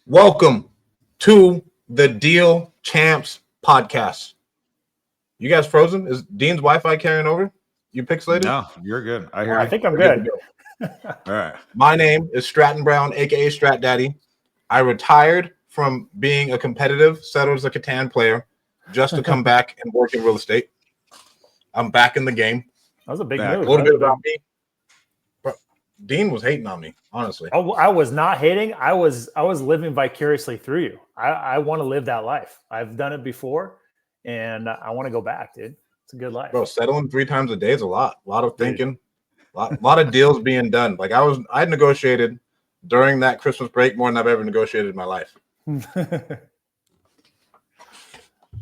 Welcome to the Deal Champs podcast. You guys frozen? Is Dean's Wi-Fi carrying over? You pixelated? No, you're good. I hear I you. think I'm good. All right. My name is Stratton Brown, aka Strat Daddy. I retired from being a competitive Settlers of Catan player just to come back and work in real estate. I'm back in the game. That was a big Back. move. A little bit about me. Dean was hating on me, honestly. I was not hating. I was living vicariously through you. I want to live that life. I've done it before, and I want to go back, dude. It's a good life. Bro, settling 3 times a day is a lot. A lot of thinking. A lot of deals being done. Like I negotiated during that Christmas break more than I've ever negotiated in my life. A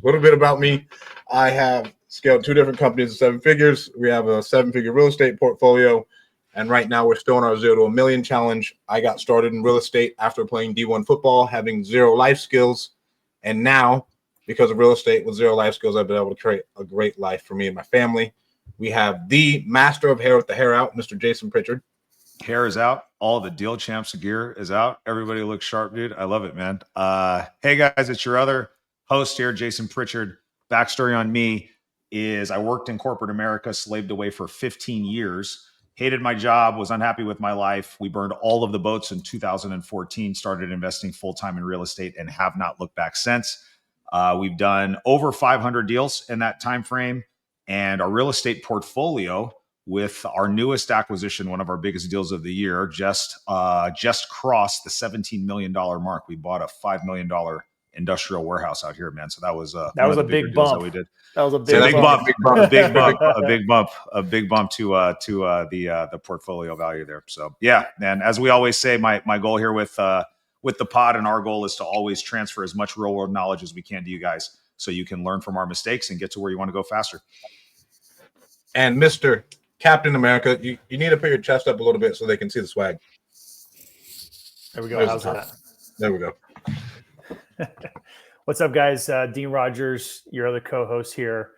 little bit about me. I have scaled 2 different companies to 7 figures. We have a 7-figure real estate portfolio. And right now we're still on our 0 to 1 million challenge. I got started in real estate after playing D1 football, having 0 life skills. And now, because of real estate with 0 life skills, I've been able to create a great life for me and my family. We have the master of hair with the hair out, Mr. Jason Pritchard. Hair is out. All the Deal Champs gear is out. Everybody looks sharp, dude. I love it, man. Hey, guys, it's your other host here, Jason Pritchard. Backstory on me is I worked in corporate America, slaved away for 15 years. Hated my job, was unhappy with my life. We burned all of the boats in 2014, started investing full-time in real estate and have not looked back since. We've done over 500 deals in that time frame, and our real estate portfolio with our newest acquisition, one of our biggest deals of the year, just crossed the $17 million mark. We bought a $5 million industrial warehouse out here, man. So that was a big bump. that we did. That was a big bump, a big bump to the portfolio value there. So yeah, man. As we always say, my goal here with the pod and our goal is to always transfer as much real world knowledge as we can to you guys, so you can learn from our mistakes and get to where you want to go faster. And Mr. Captain America, you need to put your chest up a little bit so they can see the swag. There we go. How's that? There we go. What's up, guys? Dean Rogers, your other co-host here.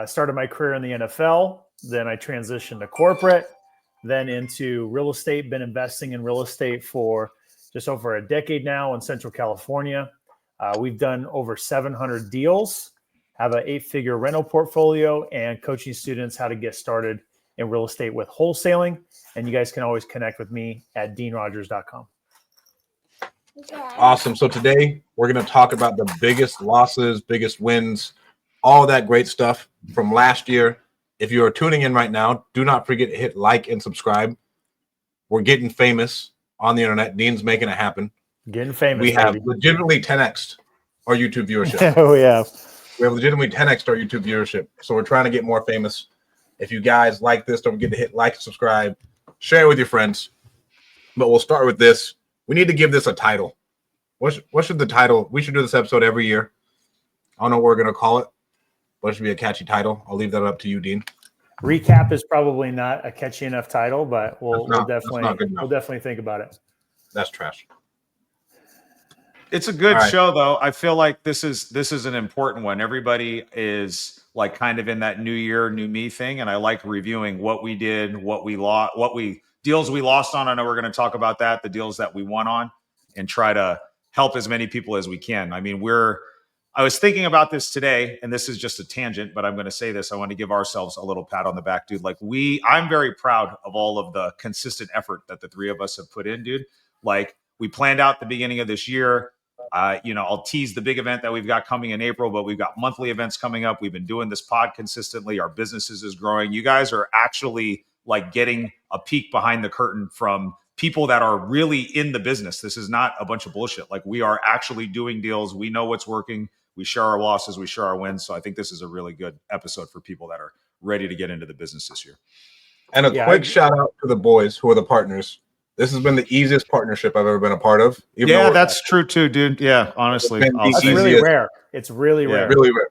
Started my career in the NFL. Then I transitioned to corporate, then into real estate. Been investing in real estate for just over a decade now in Central California. We've done over 700 deals, have an 8-figure rental portfolio, and coaching students how to get started in real estate with wholesaling. And you guys can always connect with me at deanrogers.com. Awesome. So today we're going to talk about the biggest losses, biggest wins, all that great stuff from last year. If you are tuning in right now, do not forget to hit like and subscribe. We're getting famous on the internet. Dean's making it happen. Getting famous. We have legitimately 10x our YouTube viewership. Oh, yeah. We have legitimately 10x our YouTube viewership. So we're trying to get more famous. If you guys like this, don't forget to hit like and subscribe. Share it with your friends. But we'll start with this. We need to give this a title. What should the title? We should do this episode every year. I don't know what we're going to call it, but it should be a catchy title. I'll leave that up to you, Dean. Recap is probably not a catchy enough title, but we'll definitely think about it. That's trash. It's a good show, though. I feel like this is an important one. Everybody is like kind of in that new year, new me thing, and I like reviewing what we did, what we lost, deals we lost on. I know we're going to talk about that, the deals that we won on, and try to help as many people as we can. I mean, I was thinking about this today, and this is just a tangent, but I'm going to say this. I want to give ourselves a little pat on the back, dude. Like I'm very proud of all of the consistent effort that the 3 of us have put in, dude. Like we planned out the beginning of this year. I'll tease the big event that we've got coming in April, but we've got monthly events coming up. We've been doing this pod consistently. Our businesses is growing. You guys are actually like getting a peek behind the curtain from people that are really in the business. This is not a bunch of bullshit. Like we are actually doing deals. We know what's working. We share our losses. We share our wins. So I think this is a really good episode for people that are ready to get into the business this year. And a quick shout out to the boys who are the partners. This has been the easiest partnership I've ever been a part of. Yeah, that's true too, dude. Yeah, honestly. It's really rare. It's really rare. Really rare.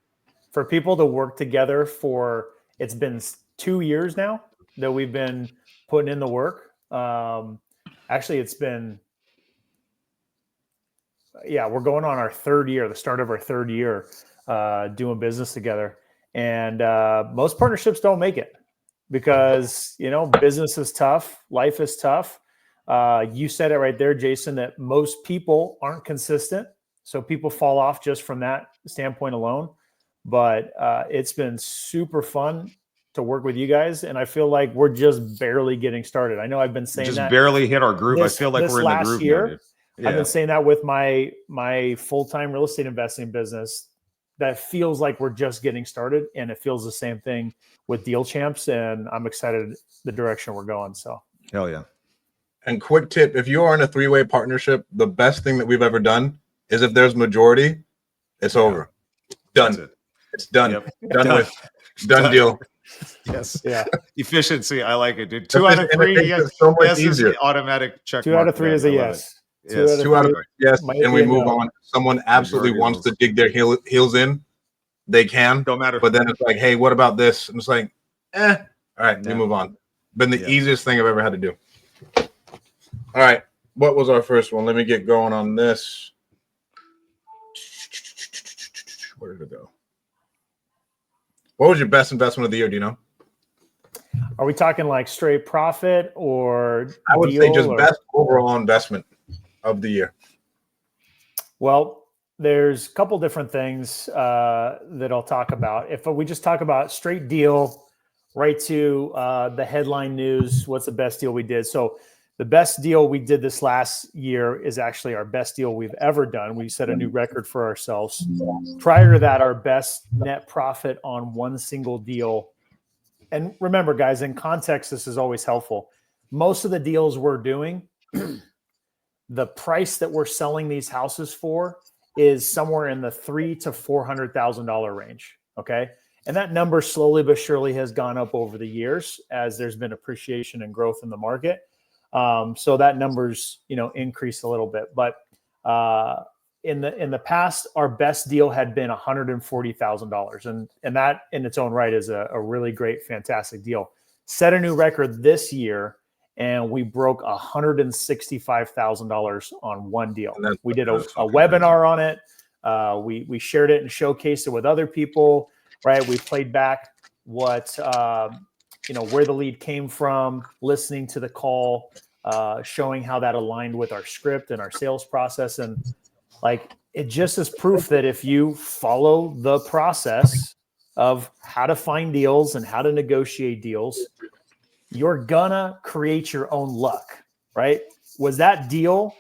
For people to work together it's been 2 years now that we've been putting in the work. Actually, it's been, we're going on our 3rd year, the start of our 3rd year doing business together. And most partnerships don't make it because, business is tough. Life is tough. You said it right there, Jason, that most people aren't consistent. So people fall off just from that standpoint alone. But it's been super fun to work with you guys. And I feel like we're just barely getting started. I know I've been saying just that. barely hit our groove. I feel like we're in the groove year, now, dude. Yeah. I've been saying that with my full-time real estate investing business. That feels like we're just getting started, and it feels the same thing with Deal Champs. And I'm excited the direction we're going. So hell yeah. And quick tip: if you are in a 3-way partnership, the best thing that we've ever done is if there's majority, it's over. Done. It's done. Yep. Done deal. Yes. Yeah. Efficiency. I like it, dude. 2 out of 3. Yes. So much Yes easier. Is the automatic check. 2 out of 3 is a yes. Yes. 2 out of 3. Yes. And we move on. Someone absolutely Majority wants to dig their heels in. They can. Don't matter. But then it's like, hey, what about this? And it's like, all right, we move on. Been the easiest thing I've ever had to do. All right. What was our first one? Let me get going on this. Where did it go? What was your best investment of the year? Do you know? Are we talking like straight profit or I would say just best overall investment of the year. Well, there's a couple different things that I'll talk about. If we just talk about straight deal, right to the headline news, what's the best deal we did? So the best deal we did this last year is actually our best deal we've ever done. We set a new record for ourselves. Prior to that, our best net profit on one single deal. And remember, guys, in context, this is always helpful. Most of the deals we're doing, the price that we're selling these houses for is somewhere in the $300,000 to $400,000 range. Okay. And that number slowly but surely has gone up over the years as there's been appreciation and growth in the market. So that number's, increased a little bit, but in the past, our best deal had been $140,000, and that in its own right is a really great, fantastic deal. Set a new record this year, and we broke $165,000 on one deal. We did a webinar on it. We shared it and showcased it with other people. Right? We played back what where the lead came from, listening to the call, showing how that aligned with our script and our sales process. And it just is proof that if you follow the process of how to find deals and how to negotiate deals, you're gonna create your own luck, right? Was that deal,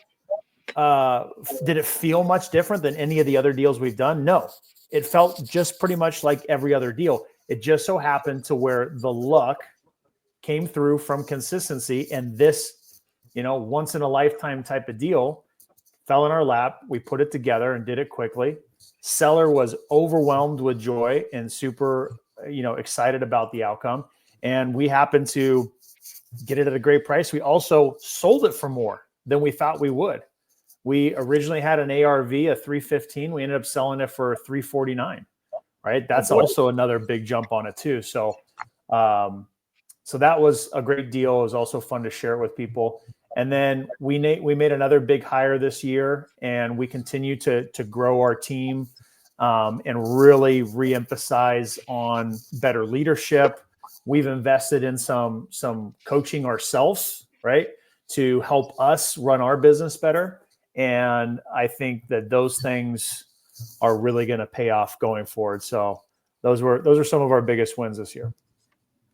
did it feel much different than any of the other deals we've done? No, it felt just pretty much like every other deal. It just so happened to where the luck came through from consistency, and this, once in a lifetime type of deal fell in our lap. We put it together and did it quickly. Seller was overwhelmed with joy and super, excited about the outcome. And we happened to get it at a great price. We also sold it for more than we thought we would. We originally had an ARV of 315. We ended up selling it for 349. Right. That's also another big jump on it too. So, so that was a great deal. It was also fun to share it with people. And then we made another big hire this year, and we continue to grow our team and really reemphasize on better leadership. We've invested in some coaching ourselves, right, to help us run our business better. And I think that those things are really going to pay off going forward. So those are some of our biggest wins this year.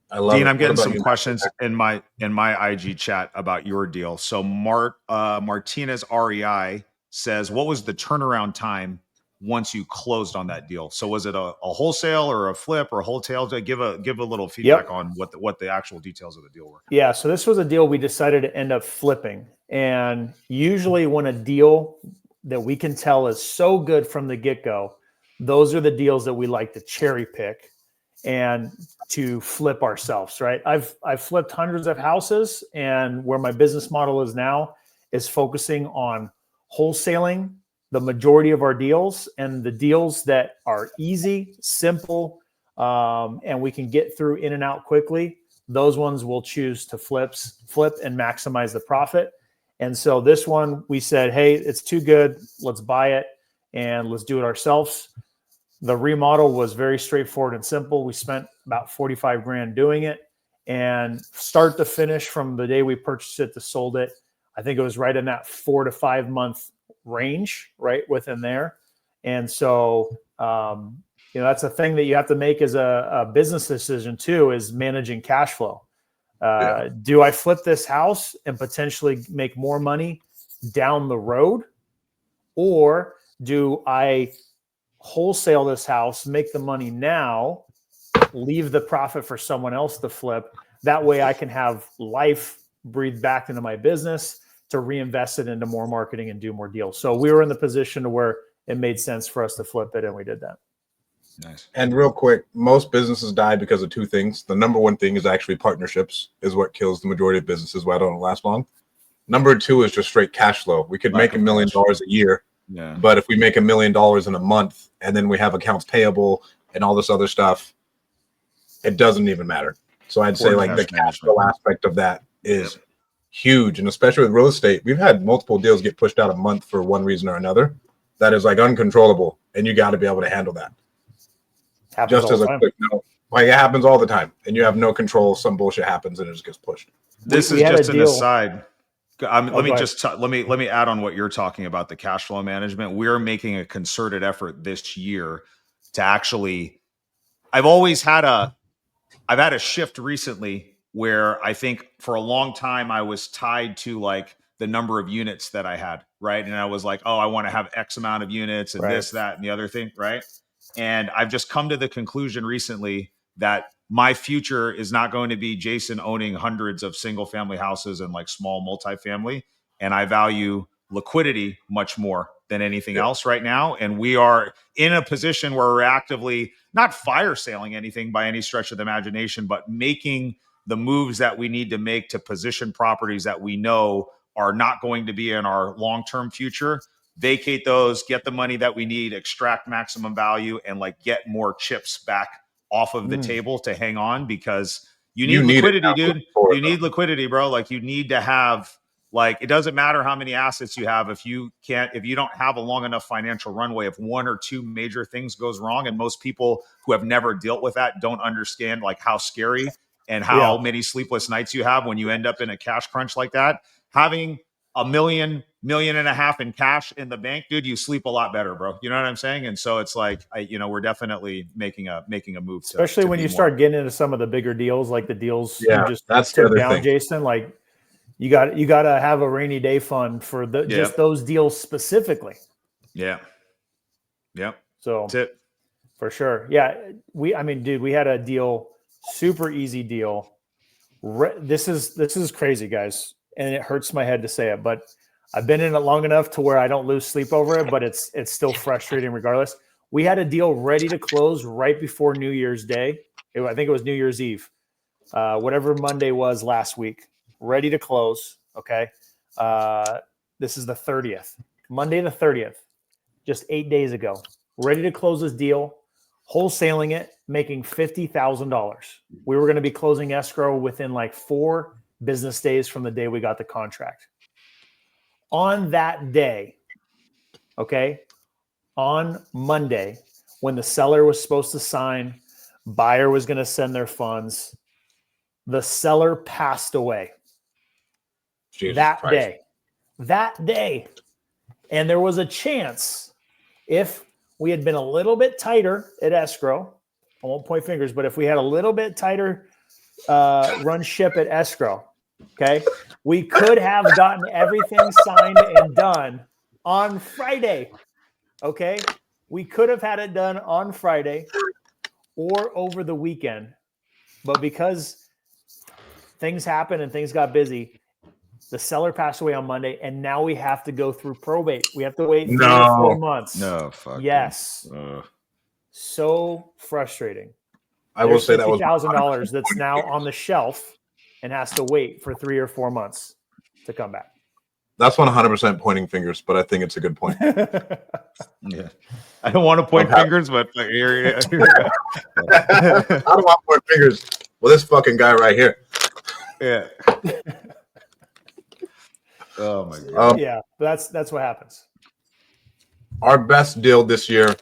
I love Dean, it. I'm getting some questions in my IG chat about your deal. So Martinez REI says, what was the turnaround time once you closed on that deal? So was it a wholesale or a flip or Wholetails? Give a little feedback on what the actual details of the deal were. Yeah, so this was a deal we decided to end up flipping. And usually when a deal that we can tell is so good from the get-go, those are the deals that we like to cherry pick and to flip ourselves, right? I've flipped hundreds of houses, and where my business model is now is focusing on wholesaling the majority of our deals, and the deals that are easy, simple, and we can get through in and out quickly. Those ones we'll choose to flip and maximize the profit. And so this one, we said, hey, it's too good. Let's buy it and let's do it ourselves. The remodel was very straightforward and simple. We spent about $45,000 doing it, and start to finish, from the day we purchased it to sold it, I think it was right in that 4 to 5 month range, right within there. And so, that's a thing that you have to make as a business decision too, is managing cash flow. Do I flip this house and potentially make more money down the road? Or do I wholesale this house, make the money now, leave the profit for someone else to flip? That way I can have life breathe back into my business to reinvest it into more marketing and do more deals. So we were in the position to where it made sense for us to flip it, and we did that. Nice. And real quick, most businesses die because of two things. The number one thing is actually partnerships, is what kills the majority of businesses. Why don't last long? Number two is just straight cash flow. We could make $1 million a year, but if we make $1 million in a month and then we have accounts payable and all this other stuff, it doesn't even matter. So I'd say like the cash flow aspect of that is huge. And especially with real estate, we've had multiple deals get pushed out a month for one reason or another. That is like uncontrollable, and you got to be able to handle that. Happens just as a quick note, like it happens all the time, and you have no control. Some bullshit happens, and it just gets pushed. This is just an aside. Let me add on what you're talking about, the cash flow management. We're making a concerted effort this year to actually. I've had a shift recently where I think for a long time I was tied to like the number of units that I had, right? And I was like, oh, I want to have X amount of units and this, that, and the other thing, right? And I've just come to the conclusion recently that my future is not going to be Jason owning hundreds of single family houses and like small multifamily. And I value liquidity much more than anything else right now. And we are in a position where we're actively not fire sailing anything by any stretch of the imagination, but making the moves that we need to make to position properties that we know are not going to be in our long-term future, vacate those, get the money that we need, extract maximum value, and like get more chips back off of the table to hang on, because you need liquidity, dude. You need liquidity, bro. Like you need to have, like, it doesn't matter how many assets you have. If you don't have a long enough financial runway, if one or two major things goes wrong, and most people who have never dealt with that don't understand like how scary and how many sleepless nights you have when you end up in a cash crunch like that. Having $1 million, $1.5 million in cash in the bank, dude, you sleep a lot better, bro. You know what I'm saying? And so it's like, we're definitely making a move. Especially when you start getting into some of the bigger deals, like the deals you just that's took down, Jason. Like you got to have a rainy day fund for just those deals specifically. Yeah. So that's it. For sure. Yeah. We had a deal, super easy deal. This is crazy, guys. And it hurts my head to say it, but I've been in it long enough to where I don't lose sleep over it, but it's still frustrating regardless. We had a deal ready to close right before New Year's Day. I think it was New Year's Eve, whatever Monday was last week, ready to close. Okay. This is the 30th, Monday, the 30th, just 8 days ago, ready to close this deal, wholesaling it, making $50,000. We were going to be closing escrow within like 4 business days from the day we got the contract. On that day, on Monday, when the seller was supposed to sign, buyer was going to send their funds, the seller passed away. That day. And there was a chance, if we had been a little bit tighter at escrow, I won't point fingers, but if we had a little bit tighter run ship at escrow, we could have gotten everything signed and done on Friday. We could have had it done on Friday or over the weekend. But because things happened and things got busy, the seller passed away on Monday, and now we have to go through probate. We have to wait 3 or 4 months. No, fuck. Yes. So frustrating. I will say that was $50,000 that's now on the shelf and has to wait for 3 or 4 months to come back. That's 100% pointing fingers, but I think it's a good point. Yeah, I don't want to point fingers, but here. I don't want to point fingers. Well, this fucking guy right here. Yeah. Oh my god. Yeah, that's what happens. Our best deal this year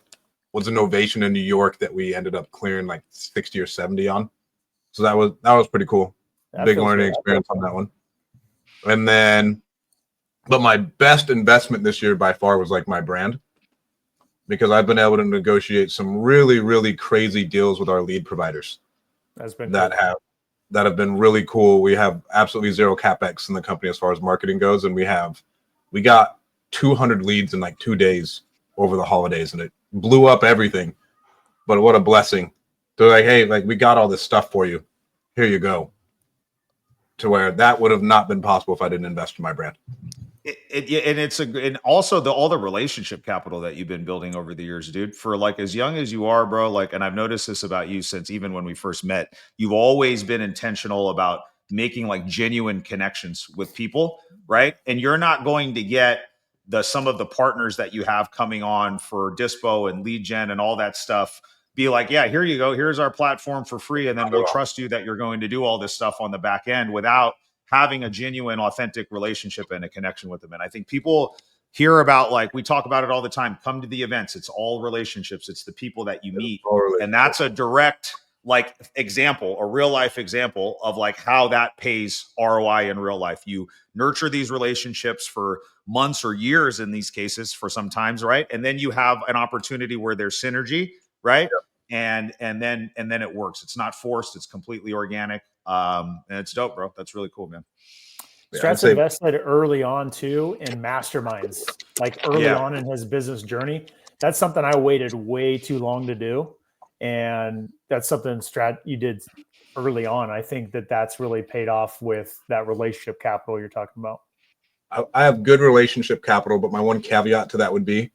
was an Ovation in New York that we ended up clearing like 60 or 70 on. So that was pretty cool. Big learning experience on that one. And then But my best investment this year by far was like my brand, because I've been able to negotiate some really, really crazy deals with our lead providers That's been that cool. have been really cool. We have absolutely zero capex in the company as far as marketing goes, and we got 200 leads in like 2 days over the holidays, and it blew up everything. But what a blessing! They're like, hey, like we got all this stuff for you. Here you go. To where that would have not been possible if I didn't invest in my brand. And also all the relationship capital that you've been building over the years, dude, for like as young as you are, bro. Like, and I've noticed this about you since even when we first met, you've always been intentional about making like genuine connections with people, right? And you're not going to get some of the partners that you have coming on for Dispo and lead gen and all that stuff be like, yeah, here you go, here's our platform for free, and then we'll trust you that you're going to do all this stuff on the back end without having a genuine, authentic relationship and a connection with them. And I think people hear about, like, we talk about it all the time, come to the events. It's all relationships. It's the people that you meet. And that's a direct, like, example, a real life example of like how that pays ROI in real life. You nurture these relationships for months or years in these cases for sometimes, right? And then you have an opportunity where there's synergy, right? Yep. And then it works. It's not forced. It's completely organic. And it's dope, bro. That's really cool, man. Strat's invested early on too in masterminds, like early on in his business journey. That's something I waited way too long to do. And that's something, Strat, you did early on. I think that's really paid off with that relationship capital you're talking about. I have good relationship capital, but my one caveat to that would be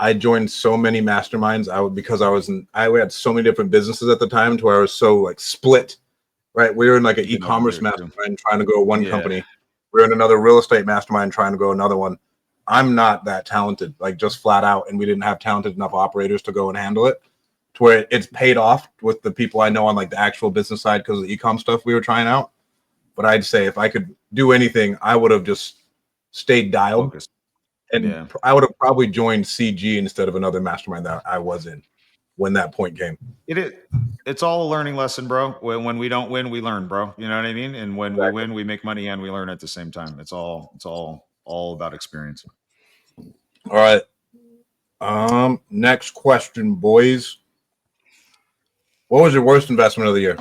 I joined so many masterminds. I had so many different businesses at the time to where I was so like split, right? We were in like an e-commerce mastermind trying to go one company. We're in another real estate mastermind trying to go another one. I'm not that talented, like just flat out. And we didn't have talented enough operators to go and handle it to where it's paid off with the people I know on like the actual business side because of the e-com stuff we were trying out. But I'd say if I could do anything, I would have just stayed dialed. Focused. And I would have probably joined CG instead of another mastermind that I was in when that point came. It's all a learning lesson, bro. When we don't win, we learn, bro. You know what I mean? And when we win, we make money and we learn at the same time. It's all about experience. All right. Next question, boys. What was your worst investment of the year?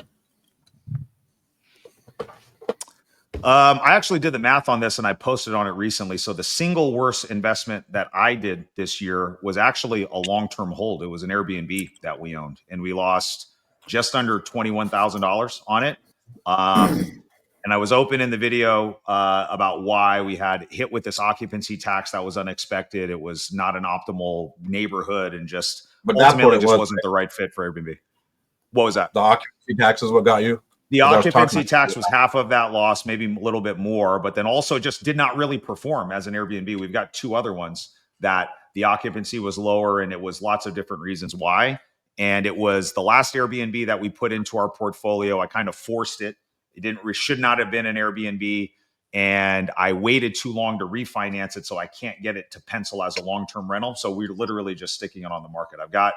I actually did the math on this and I posted on it recently. So the single worst investment that I did this year was actually a long-term hold. It was an Airbnb that we owned, and we lost just under $21,000 on it. And I was open in the video about why we had hit with this occupancy tax that was unexpected. It was not an optimal neighborhood, and just ultimately just wasn't the right fit for Airbnb. What was that? The occupancy tax is what got you? The occupancy tax was half of that loss, maybe a little bit more, but then also just did not really perform as an Airbnb. We've got two other ones that the occupancy was lower, and it was lots of different reasons why. And it was the last Airbnb that we put into our portfolio. I kind of forced it. It should not have been an Airbnb, and I waited too long to refinance it, so I can't get it to pencil as a long-term rental. So we're literally just sticking it on the market. I've got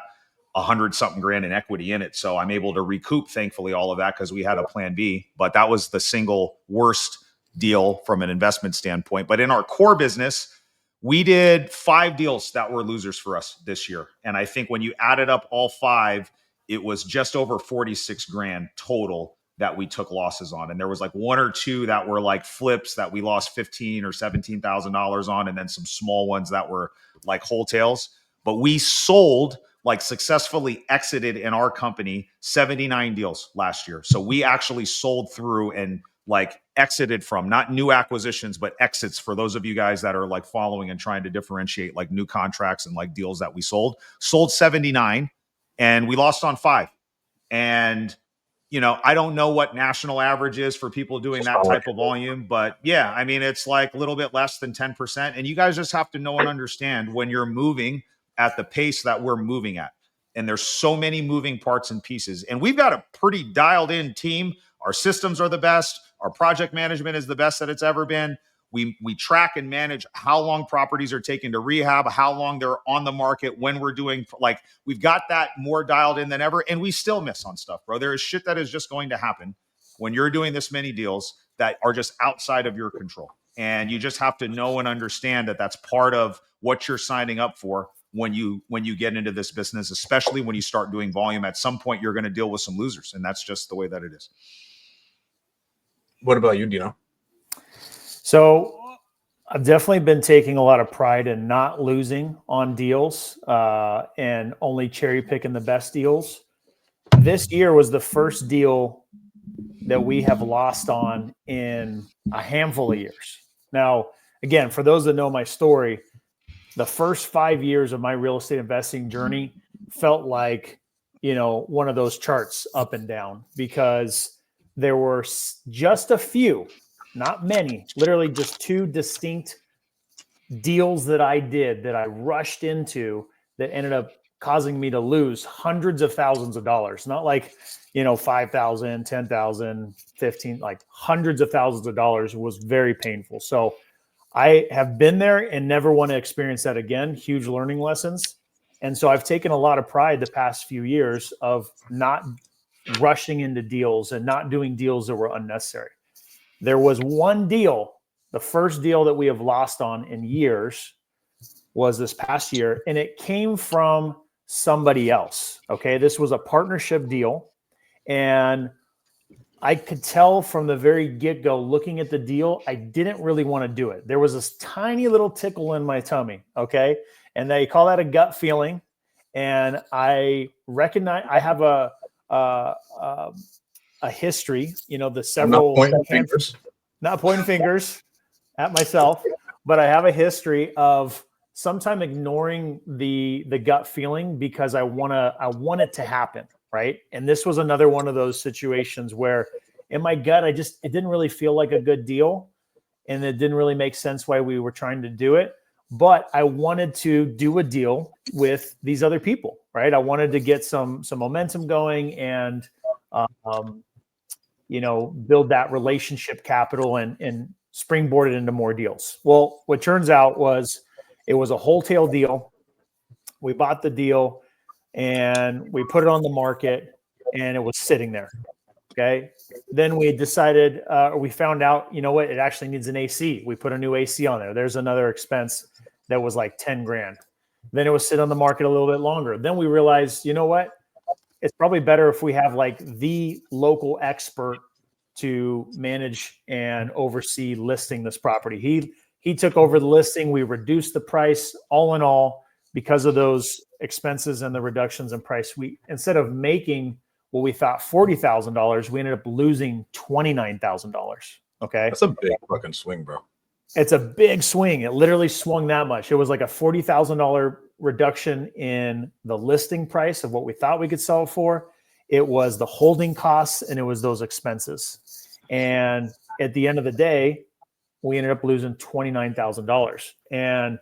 100-something grand in equity in it, so I'm able to recoup, thankfully, all of that because we had a plan B. But that was the single worst deal from an investment standpoint. But in our core business, we did 5 deals that were losers for us this year. And I think when you added up all 5, it was just over 46 grand total that we took losses on. And there was like 1 or 2 that were like flips that we lost $15,000 or $17,000 on, and then some small ones that were like Wholetails. But we sold, like successfully exited in our company 79 deals last year. So we actually sold through and like exited from, not new acquisitions, but exits, for those of you guys that are like following and trying to differentiate like new contracts and like deals that we sold 79, and we lost on 5. And I don't know what national average is for people doing that type of volume, but yeah, I mean, it's like a little bit less than 10%. And you guys just have to know and understand when you're moving at the pace that we're moving at. And there's so many moving parts and pieces. And we've got a pretty dialed in team. Our systems are the best. Our project management is the best that it's ever been. We track and manage how long properties are taken to rehab, how long they're on the market, when we're doing, like, we've got that more dialed in than ever. And we still miss on stuff, bro. There is shit that is just going to happen when you're doing this many deals that are just outside of your control. And you just have to know and understand that that's part of what you're signing up for when you get into this business, especially when you start doing volume. At some point, you're going to deal with some losers, and that's just the way that it is. What about you, Dino? So I've definitely been taking a lot of pride in not losing on deals and only cherry picking the best deals. This year was the first deal that we have lost on in a handful of years. Now, again, for those that know my story, the first 5 years of my real estate investing journey felt like, one of those charts up and down, because there were just a few, not many, literally just 2 distinct deals that I did that I rushed into that ended up causing me to lose hundreds of thousands of dollars. Not like, 5,000, 10,000, 15, like hundreds of thousands of dollars. Was very painful. So I have been there and never want to experience that again. Huge learning lessons. And so I've taken a lot of pride the past few years of not rushing into deals and not doing deals that were unnecessary. There was one deal, the first deal that we have lost on in years was this past year, and it came from somebody else. Okay. This was a partnership deal. And I could tell from the very get-go, looking at the deal, I didn't really want to do it. There was this tiny little tickle in my tummy, okay? And they call that a gut feeling. And I recognize I have a history, the several... Not pointing fingers at myself, but I have a history of sometimes ignoring the gut feeling because I want it to happen, right? And this was another one of those situations where in my gut, it didn't really feel like a good deal, and it didn't really make sense why we were trying to do it. But I wanted to do a deal with these other people, right? I wanted to get some momentum going and build that relationship capital and springboard it into more deals. Well, what turns out was it was a wholesale deal. We bought the deal and we put it on the market, and it was sitting there. Okay. Then we decided, we found out, it actually needs an AC. We put a new AC on there. There's another expense that was like 10 grand. Then it was sit on the market a little bit longer. Then we realized, it's probably better if we have like the local expert to manage and oversee listing this property. He took over the listing. We reduced the price. All in all, because of those expenses and the reductions in price, we, instead of making what we thought $40,000, we ended up losing $29,000. Okay. That's a big fucking swing, bro. It's a big swing. It literally swung that much. It was like a $40,000 reduction in the listing price of what we thought we could sell it for. It was the holding costs, and it was those expenses. And at the end of the day, we ended up losing $29,000. And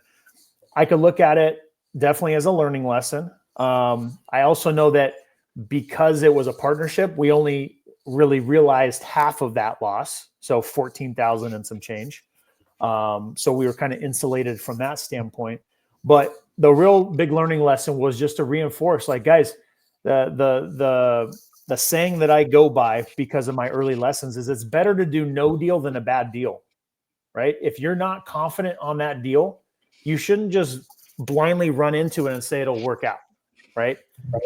I could look at it definitely as a learning lesson. I also know that because it was a partnership, we only really realized half of that loss. So 14,000 and some change. So we were kind of insulated from that standpoint. But the real big learning lesson was just to reinforce, like, guys, the saying that I go by because of my early lessons is it's better to do no deal than a bad deal, right? If you're not confident on that deal, you shouldn't just blindly run into it and say it'll work out, right?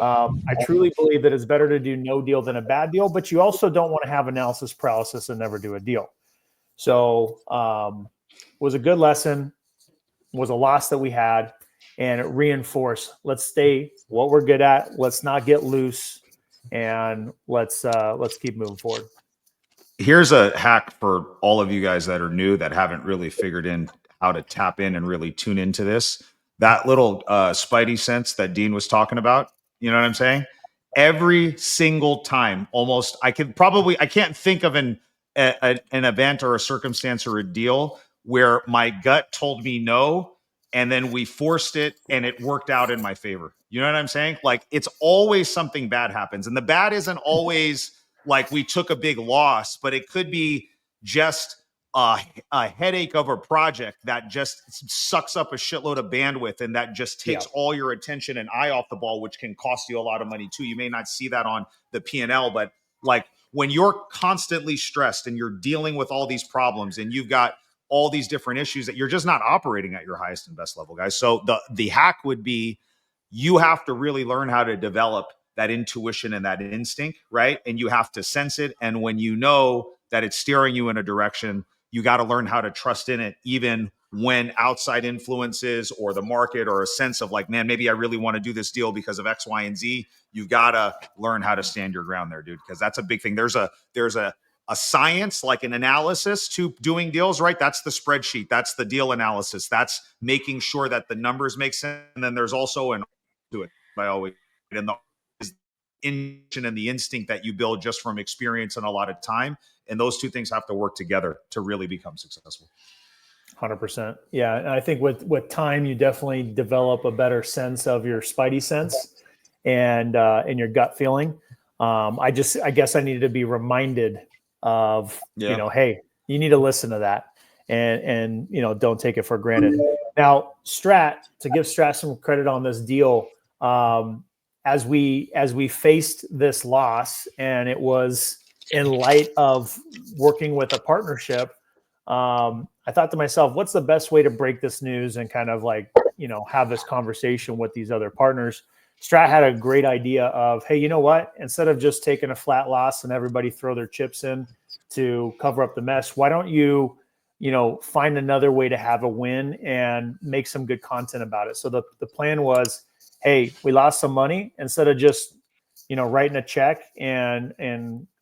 I truly believe that it's better to do no deal than a bad deal, but you also don't want to have analysis paralysis and never do a deal. So it was a good lesson, was a loss that we had, and it reinforced, let's stay what we're good at. Let's not get loose, and let's keep moving forward. Here's a hack for all of you guys that are new, that haven't really figured in how to tap in and really tune into this. That little spidey sense that Dean was talking about, you know what I'm saying? Every single time, almost, I can't think of an event or a circumstance or a deal where my gut told me no, and then we forced it and it worked out in my favor. You know what I'm saying? Like, it's always something bad happens. And the bad isn't always like we took a big loss, but it could be just a headache of a project that just sucks up a shitload of bandwidth, and that just takes all your attention and eye off the ball, which can cost you a lot of money too. You may not see that on the P&L, but like when you're constantly stressed and you're dealing with all these problems and you've got all these different issues that you're just not operating at your highest and best level, guys. So the hack would be, you have to really learn how to develop that intuition and that instinct, right? And you have to sense it. And when you know that it's steering you in a direction, you got to learn how to trust in it, even when outside influences or the market or a sense of like, man, maybe I really want to do this deal because of X, Y, and Z. You got to learn how to stand your ground there, dude, because that's a big thing. There's a science, like an analysis to doing deals, right? That's the spreadsheet. That's the deal analysis. That's making sure that the numbers make sense. And then there's also an to it. I always, and the intention and the instinct that you build just from experience and a lot of time. And those two things have to work together to really become successful. 100%. Yeah. And I think with time, you definitely develop a better sense of your spidey sense and your gut feeling. I guess I needed to be reminded of, hey, you need to listen to that and don't take it for granted. Now, to give Strat some credit on this deal, as we faced this loss, and it was in light of working with a partnership, I thought to myself, what's the best way to break this news and kind of like, have this conversation with these other partners? Strat had a great idea of, hey, you know what? Instead of just taking a flat loss and everybody throw their chips in to cover up the mess, why don't you find another way to have a win and make some good content about it? So the plan was, hey, we lost some money. Instead of just, writing a check and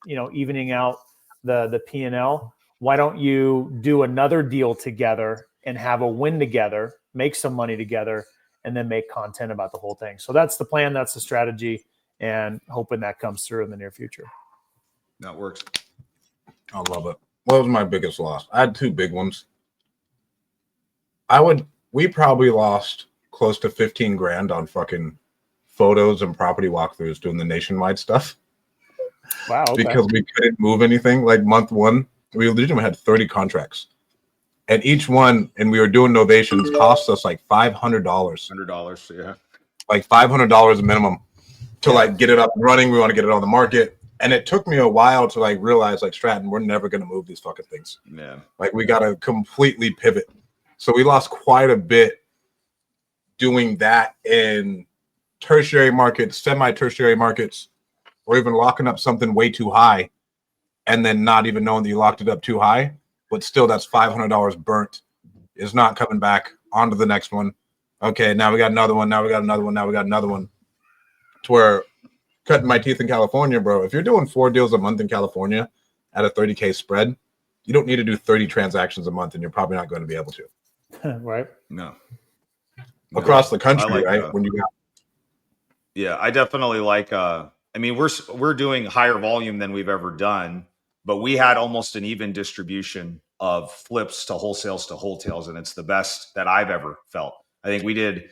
evening out the P&L, why don't you do another deal together and have a win together, make some money together, and then make content about the whole thing? So that's the plan. That's the strategy, and hoping that comes through in the near future. That works. I love it. What was my biggest loss? I had two big ones. We probably lost close to 15 grand on fucking photos and property walkthroughs doing the nationwide stuff. Wow. Okay. Because we couldn't move anything. Like month one, we legitimately had 30 contracts. And each one, and we were doing novations, cost us like $500. $100, yeah. Like $500 a minimum to like get it up and running. We want to get it on the market. And it took me a while to like realize, like, Stratton, we're never going to move these fucking things. Yeah. Like, we got to completely pivot. So we lost quite a bit doing that in tertiary markets, semi-tertiary markets, or even locking up something way too high and then not even knowing that you locked it up too high. But still, that's $500 burnt. Is not coming back. On to the next one. Okay, now we got another one. Now we got another one. Now we got another one. To where cutting my teeth in California, bro. If you're doing 4 deals a month in California at a 30K spread, you don't need to do 30 transactions a month, and you're probably not going to be able to. Right? No. Across the country, like, right? When you got. Yeah, I definitely like. I mean, we're doing higher volume than we've ever done, but we had almost an even distribution of flips to wholesales to wholetails, and it's the best that I've ever felt. I think we did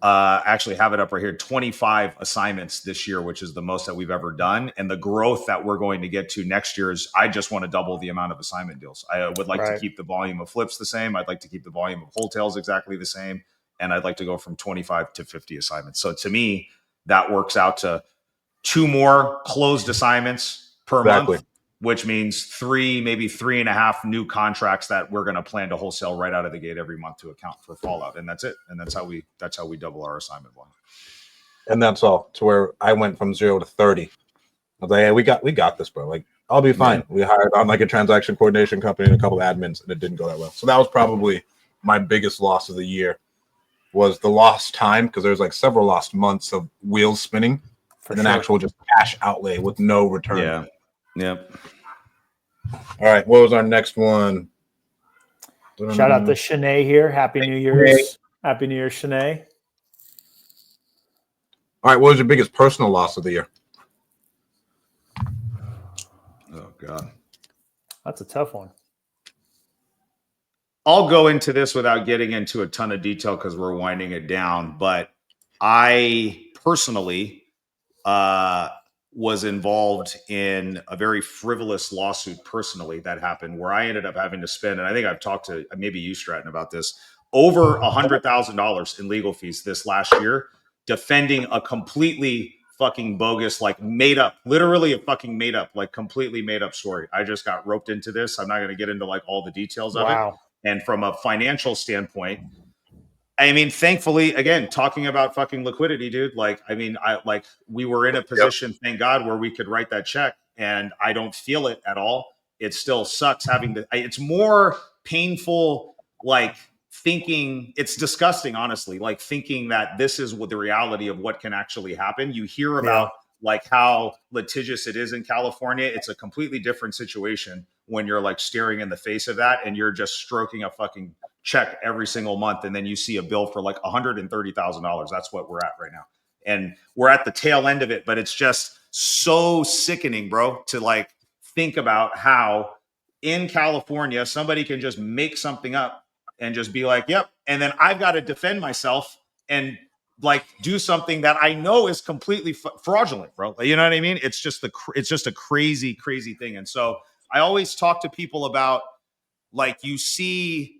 actually have it up right here, 25 assignments this year, which is the most that we've ever done. And the growth that we're going to get to next year is, I just want to double the amount of assignment deals. I would like to keep the volume of flips the same. I'd like to keep the volume of wholetails exactly the same. And I'd like to go from 25 to 50 assignments. So to me, that works out to 2 more closed assignments per month, which means 3, maybe 3.5 new contracts that we're going to plan to wholesale right out of the gate every month to account for fallout. And that's it. And that's how we double our assignment volume. And that's all, to where I went from 0 to 30. I was like, hey, we got this, bro. Like, I'll be fine. Yeah. We hired on like a transaction coordination company and a couple of admins, and it didn't go that well. So that was probably my biggest loss of the year, was the lost time, because there's like several lost months of wheels spinning and an actual just cash outlay with no return. Yeah. Yep. All right. What was our next one? Shout out to Shanae here. Happy New Year's. Happy New Year, Shanae. All right. What was your biggest personal loss of the year? Oh, God. That's a tough one. I'll go into this without getting into a ton of detail because we're winding it down. But I personally was involved in a very frivolous lawsuit personally that happened, where I ended up having to spend, and I think I've talked to maybe you, Stratton, about this, over $100,000 in legal fees this last year, defending a completely fucking bogus, like made up, literally a fucking made up, like completely made up story. I just got roped into this. I'm not going to get into like all the details of it, And from a financial standpoint, I mean, thankfully, again, talking about fucking liquidity, dude. Like, I mean, we were in a position, thank God, where we could write that check, and I don't feel it at all. It still sucks having to. It's more painful, like thinking. It's disgusting, honestly. Like thinking that this is what the reality of what can actually happen. You hear about like how litigious it is in California. It's a completely different situation when you're like staring in the face of that, and you're just stroking a fucking check every single month, and then you see a bill for like $130,000. That's what we're at right now, and we're at the tail end of it. But it's just so sickening, bro, to like think about how in California somebody can just make something up and just be like, "Yep," and then I've got to defend myself and like do something that I know is completely fraudulent, bro. You know what I mean? It's just a crazy, crazy thing. And so I always talk to people about like you see.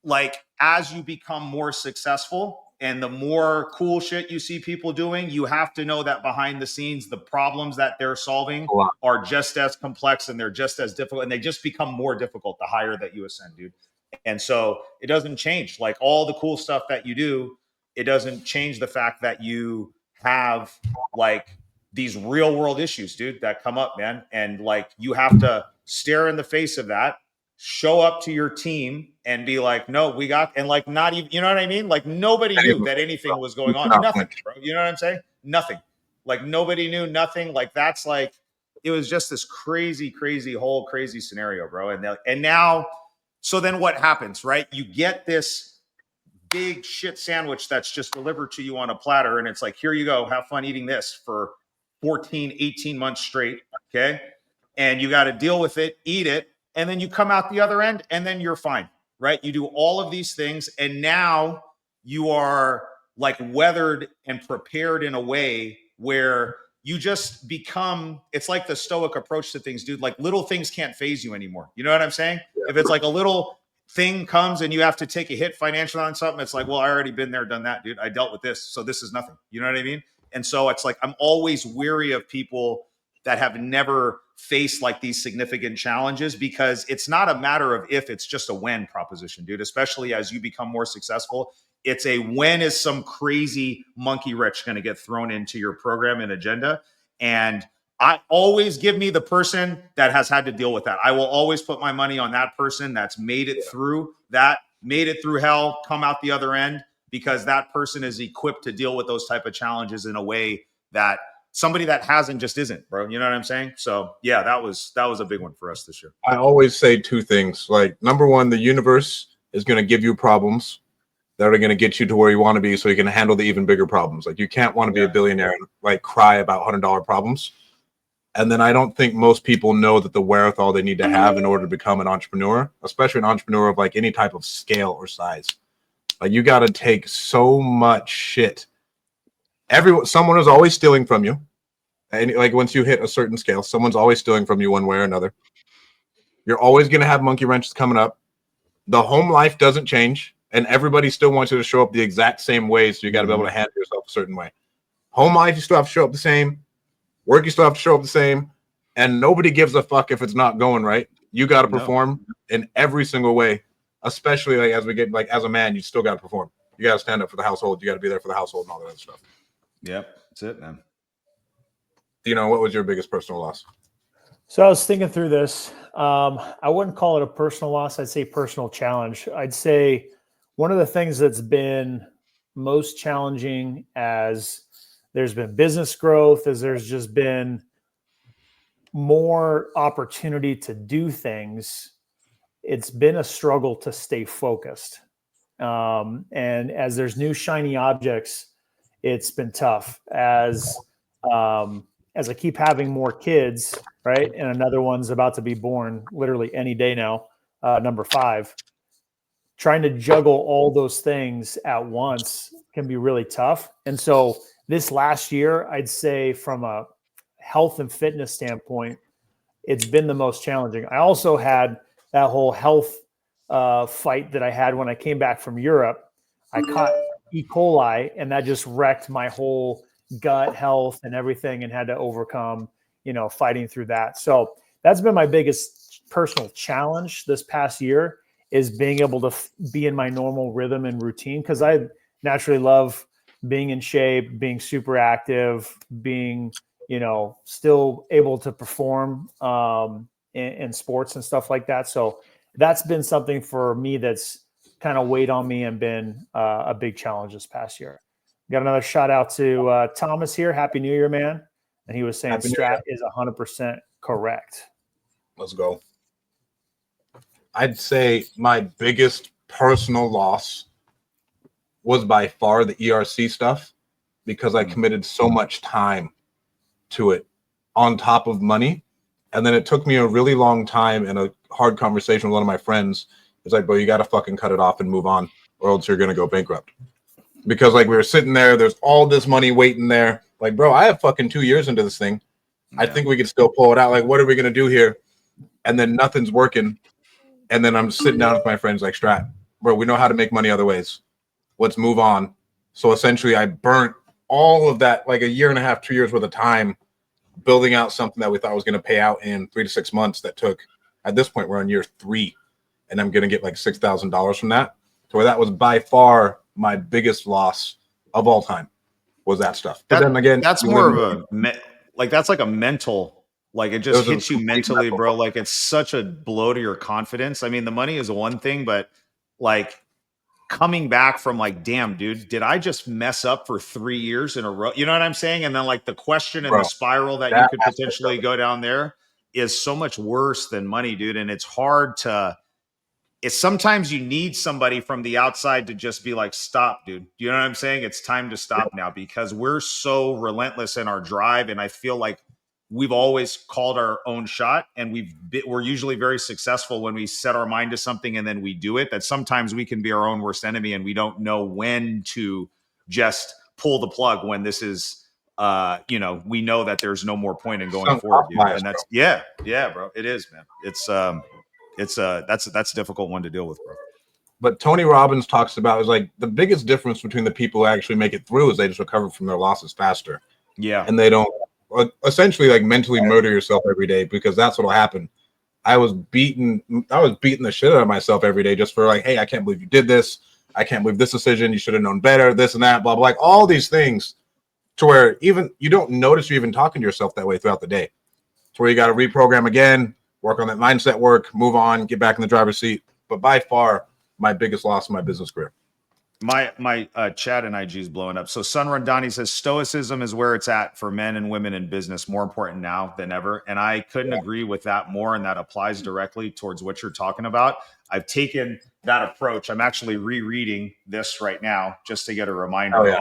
Like as you become more successful and the more cool shit you see people doing, you have to know that behind the scenes, the problems that they're solving are just as complex and they're just as difficult, and they just become more difficult the higher that you ascend, dude. And so it doesn't change like all the cool stuff that you do. It doesn't change the fact that you have like these real world issues, dude, that come up, man. And like you have to stare in the face of that, show up to your team and be like, no, we got, and like not even, you know what I mean? Like nobody knew that anything was going on. Nothing, bro. You know what I'm saying? Nothing. Like nobody knew nothing. Like that's like, it was just this crazy, crazy whole crazy scenario, bro. And now, so then what happens, right? You get this big shit sandwich that's just delivered to you on a platter. And it's like, here you go. Have fun eating this for 14, 18 months straight. Okay. And you got to deal with it, eat it. And then you come out the other end and then you're fine, right? You do all of these things. And now you are like weathered and prepared in a way where you just become, it's like the stoic approach to things, dude. Like little things can't phase you anymore. You know what I'm saying? If it's like a little thing comes and you have to take a hit financially on something, it's like, well, I already been there, done that, dude. I dealt with this. So this is nothing. You know what I mean? And so it's like, I'm always weary of people that have never faced like these significant challenges, because it's not a matter of if, it's just a when proposition, dude. Especially as you become more successful, it's a when is some crazy monkey wrench going to get thrown into your program and agenda. And I always give me the person that has had to deal with that. I will always put my money on that person that's made it through that, made it through hell, come out the other end, because that person is equipped to deal with those type of challenges in a way that somebody that hasn't just isn't, bro. You know what I'm saying? So yeah, that was a big one for us this year. I always say two things. Like number one, the universe is going to give you problems that are going to get you to where you want to be so you can handle the even bigger problems. Like you can't want to be a billionaire and like cry about $100 problems. And then I don't think most people know that the wherewithal they need to have in order to become an entrepreneur, especially an entrepreneur of like any type of scale or size. Like you got to take so much shit. Someone is always stealing from you. And like once you hit a certain scale, someone's always stealing from you one way or another. You're always going to have monkey wrenches coming up. The home life doesn't change, and everybody still wants you to show up the exact same way. So you got to be able to handle yourself a certain way. Home life, you still have to show up the same. Work, you still have to show up the same. And nobody gives a fuck if it's not going right. You got to perform in every single way, especially like as we get like as a man, you still got to perform. You got to stand up for the household. You got to be there for the household and all that other stuff. Yep, that's it, man. You know, what was your biggest personal loss? So I was thinking through this. I wouldn't call it a personal loss. I'd say personal challenge. I'd say one of the things that's been most challenging as there's been business growth, as there's just been more opportunity to do things, it's been a struggle to stay focused. And as there's new shiny objects, it's been tough. As I keep having more kids, right? And another one's about to be born literally any day now, number 5. Trying to juggle all those things at once can be really tough. And so this last year, I'd say from a health and fitness standpoint, it's been the most challenging. I also had that whole health fight that I had when I came back from Europe. I caught E. coli, and that just wrecked my whole gut health and everything, and had to overcome, fighting through that. So that's been my biggest personal challenge this past year. is being able to be in my normal rhythm and routine, because I naturally love being in shape, being super active, being, still able to perform in sports and stuff like that. So that's been something for me that's kind of weighed on me and been a big challenge this past year. Got another shout out to Thomas here. Happy New Year, man. And he was saying Strat is 100% correct. Let's go. I'd say my biggest personal loss was by far the ERC stuff, because I committed so much time to it on top of money. And then it took me a really long time and a hard conversation with one of my friends. It's like, bro, you got to fucking cut it off and move on, or else you're going to go bankrupt. Because like we were sitting there, there's all this money waiting there. Like, bro, I have fucking 2 years into this thing. I think we can still pull it out. Like, what are we going to do here? And then nothing's working. And then I'm sitting down with my friends like, Strat, bro, we know how to make money other ways. Let's move on. So essentially I burnt all of that, like a year and a half, 2 years worth of time building out something that we thought was going to pay out in 3 to 6 months. That took, at this point, we're on year 3, and I'm going to get like $6,000 from that. So where that was by far my biggest loss of all time was that stuff. But then again, that's more of that's like a mental, like it just hits you mentally, bro. Like it's such a blow to your confidence. I mean, the money is one thing, but like coming back from like, damn, dude, did I just mess up for 3 years in a row? You know what I'm saying? And then like the question and the spiral that you could potentially go down there is so much worse than money, dude. And it's hard to, it's sometimes you need somebody from the outside to just be like, stop, dude. You know what I'm saying? It's time to stop now, because we're so relentless in our drive. And I feel like we've always called our own shot, and we're usually very successful when we set our mind to something and then we do it. That sometimes we can be our own worst enemy, and we don't know when to just pull the plug when this is, we know that there's no more point in going forward, dude. And that's, bro. It is, man. That's a difficult one to deal with, bro. But Tony Robbins talks about is like the biggest difference between the people who actually make it through is they just recover from their losses faster. Yeah. And they don't essentially like mentally murder yourself every day, because that's what'll happen. I was beating the shit out of myself every day just for like, hey, I can't believe you did this. I can't believe this decision. You should have known better, this and that, blah, blah, like all these things, to where even you don't notice you're even talking to yourself that way throughout the day. To where you got to reprogram again, work on that mindset work, move on, get back in the driver's seat. But by far, my biggest loss in my business career. My chat and IG is blowing up. So Sunrun Donnie says stoicism is where it's at for men and women in business, more important now than ever. And I couldn't agree with that more. And that applies directly towards what you're talking about. I've taken that approach. I'm actually rereading this right now just to get a reminder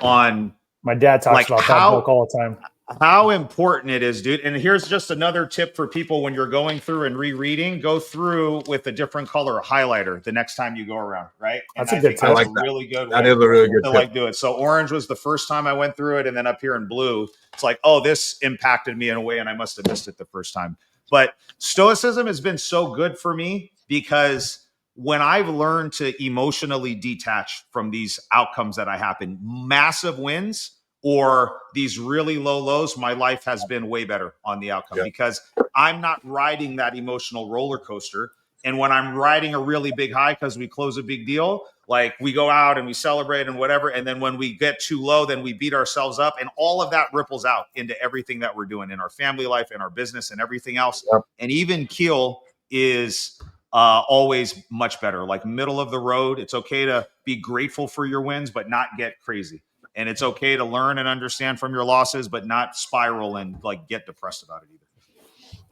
on my dad talks about that book all the time. How important it is, dude. And here's just another tip for people when you're going through and rereading. Go through with a different color highlighter the next time you go around, right? And that's a good tip. That's a really good That is a really good tip. Like do it. So orange was the first time I went through it, and then up here in blue, it's like, oh, this impacted me in a way, and I must have missed it the first time. But stoicism has been so good for me, because when I've learned to emotionally detach from these outcomes that happen, massive wins or these really low lows, my life has been way better on the outcome, because I'm not riding that emotional roller coaster. And when I'm riding a really big high because we close a big deal, like we go out and we celebrate and whatever. And then when we get too low, then we beat ourselves up, and all of that ripples out into everything that we're doing in our family life, in our business, and everything else. Yep. And even keel is always much better, like middle of the road. It's okay to be grateful for your wins, but not get crazy. And it's okay to learn and understand from your losses, but not spiral and like get depressed about it either.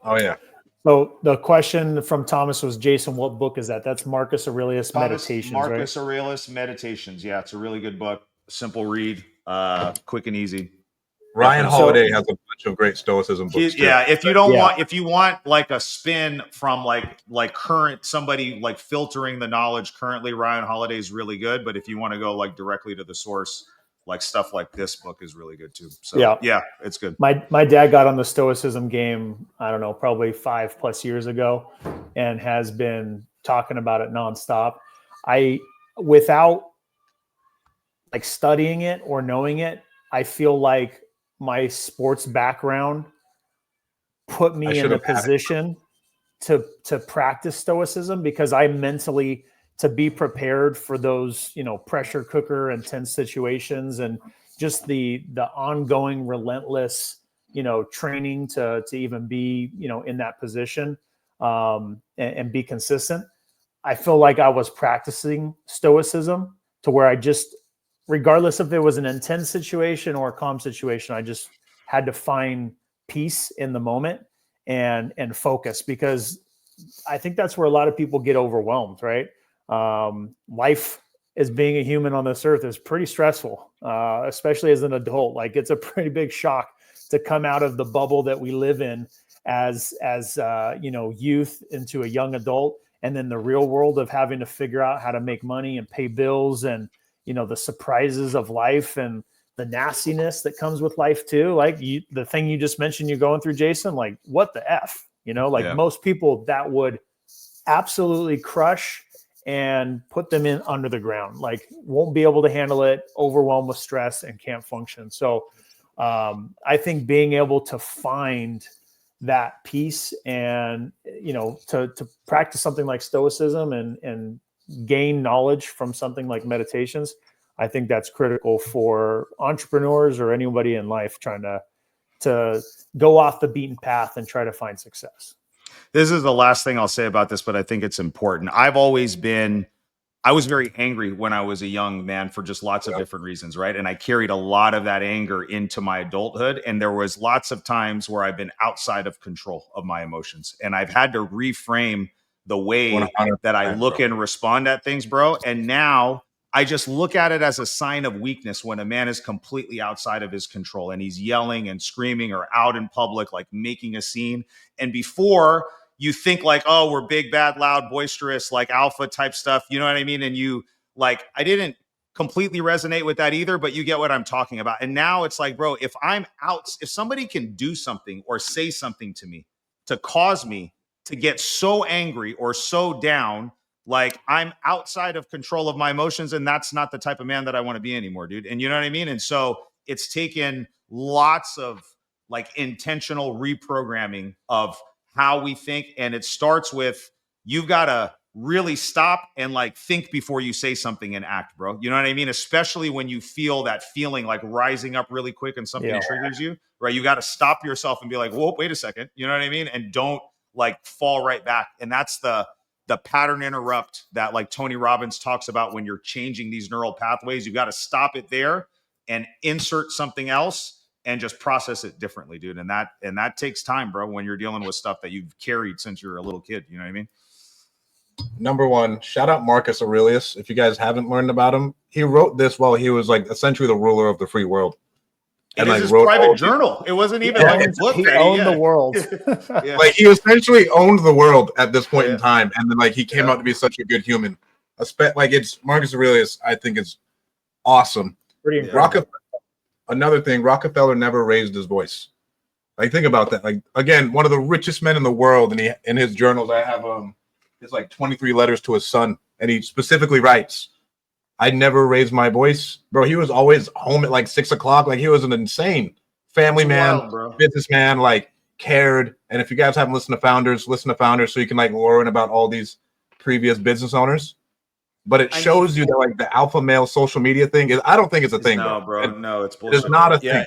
Oh yeah. So the question from Thomas was, Jason, what book is that? That's Marcus Aurelius Meditations, right? Marcus Aurelius Meditations. Yeah, it's a really good book. Simple read, quick and easy. Ryan Holiday has a bunch of great stoicism books too. Yeah, if you want like a spin from like current, somebody like filtering the knowledge currently, Ryan Holiday is really good. But if you want to go like directly to the source, like stuff like this book is really good too. So yeah, it's good. My dad got on the stoicism game, I don't know, probably 5+ years ago, and has been talking about it nonstop. Without like studying it or knowing it, I feel like my sports background put me in a position to practice stoicism, because I mentally, to be prepared for those, pressure cooker intense situations, and just the ongoing relentless, training to even be, in that position, and be consistent. I feel like I was practicing stoicism to where I just, regardless if it was an intense situation or a calm situation, I just had to find peace in the moment and focus, because I think that's where a lot of people get overwhelmed, right? Life as being a human on this earth is pretty stressful, especially as an adult. Like, it's a pretty big shock to come out of the bubble that we live in as youth into a young adult, and then the real world of having to figure out how to make money and pay bills, and the surprises of life and the nastiness that comes with life too. Like the thing you just mentioned, you're going through, Jason, like, what the F, most people that would absolutely crush and put them in under the ground, like won't be able to handle it, overwhelmed with stress, and can't function. So I think being able to find that peace and, to practice something like stoicism and gain knowledge from something like meditations, I think that's critical for entrepreneurs or anybody in life trying to go off the beaten path and try to find success. This is the last thing I'll say about this, but I think it's important. I was very angry when I was a young man for just lots of different reasons, right? And I carried a lot of that anger into my adulthood. And there was lots of times where I've been outside of control of my emotions. And I've had to reframe the way that I look and respond at things, bro. And now I just look at it as a sign of weakness when a man is completely outside of his control and he's yelling and screaming or out in public, like making a scene. And before, you think like, oh, we're big, bad, loud, boisterous, like alpha type stuff. You know what I mean? And I didn't completely resonate with that either, but you get what I'm talking about. And now it's like, bro, if somebody can do something or say something to me to cause me to get so angry or so down, like I'm outside of control of my emotions, and that's not the type of man that I want to be anymore, dude. And you know what I mean? And so it's taken lots of like intentional reprogramming of how we think. And it starts with, you've got to really stop and like think before you say something and act, bro. You know what I mean? Especially when you feel that feeling like rising up really quick and something triggers you, right? You got to stop yourself and be like, whoa, wait a second. You know what I mean? And don't like fall right back. And that's the pattern interrupt that like Tony Robbins talks about when you're changing these neural pathways. You got to stop it there and insert something else and just process it differently, dude. And that takes time, bro, when you're dealing with stuff that you've carried since you're a little kid. You know what I mean? Number one, shout out Marcus Aurelius. If you guys haven't learned about him, he wrote this while he was like essentially the ruler of the free world. And like his private journal. It wasn't even like a book. He owned the world. Like he essentially owned the world at this point in time. And then like he came out to be such a good human. Like it's Marcus Aurelius, I think is awesome. Pretty incredible. Another thing, Rockefeller never raised his voice. Like think about that. Like again, one of the richest men in the world, and he in his journals, I have it's like 23 letters to his son, and he specifically writes, I never raised my voice. Bro, he was always home at like 6 o'clock. Like he was an insane family man, businessman, like cared. And if you guys haven't listened to Founders, listen to Founders so you can like learn about all these previous business owners. But it shows you that like the alpha male social media thing is, I don't think it's a thing. No, bro. No, it's bullshit. It's not a thing.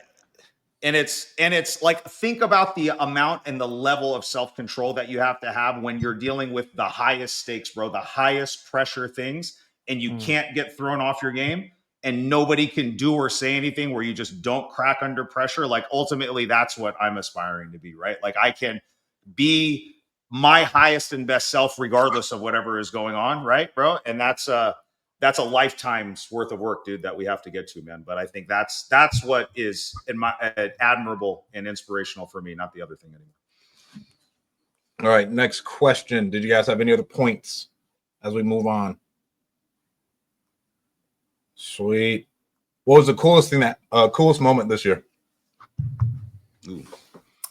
And it's like, think about the amount and the level of self-control that you have to have when you're dealing with the highest stakes, bro, the highest pressure things, and you can't get thrown off your game, and nobody can do or say anything where you just don't crack under pressure. Like ultimately that's what I'm aspiring to be, right? Like I can be my highest and best self regardless of whatever is going on, right, bro? And that's a lifetime's worth of work, dude, that we have to get to, man. But I think that's what is admirable and inspirational for me, not the other thing anymore. All right, next question. Did you guys have any other points as we move on? Sweet. What was the coolest coolest moment this year? Ooh.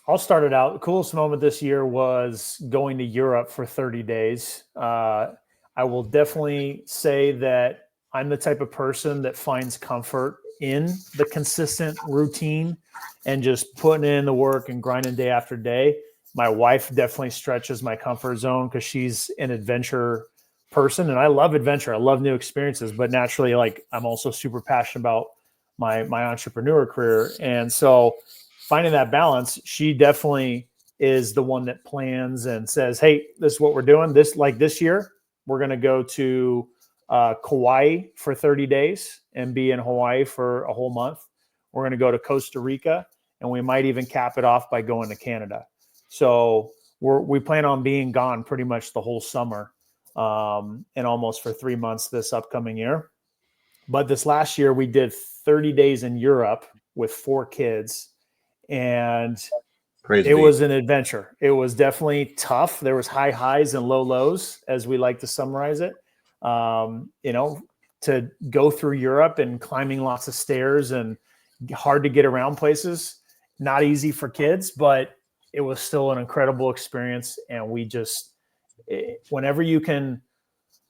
I'll start it out. The coolest moment this year was going to Europe for 30 days. I will definitely say that I'm the type of person that finds comfort in the consistent routine and just putting in the work and grinding day after day. My wife definitely stretches my comfort zone because she's an adventure person, and I love adventure. I love new experiences, but naturally, like, I'm also super passionate about my entrepreneur career. And so finding that balance, she definitely is the one that plans and says, hey, this is what we're doing. This year, we're going to go to Kauai for 30 days and be in Hawaii for a whole month. We're going to go to Costa Rica, and we might even cap it off by going to Canada. So we plan on being gone pretty much the whole summer, and almost for 3 months this upcoming year. But this last year we did 30 days in Europe with 4 kids, and it was an adventure. It was definitely tough. There was high highs and low lows, as we like to summarize it. To go through Europe and climbing lots of stairs and hard to get around places, not easy for kids, but it was still an incredible experience. And whenever you can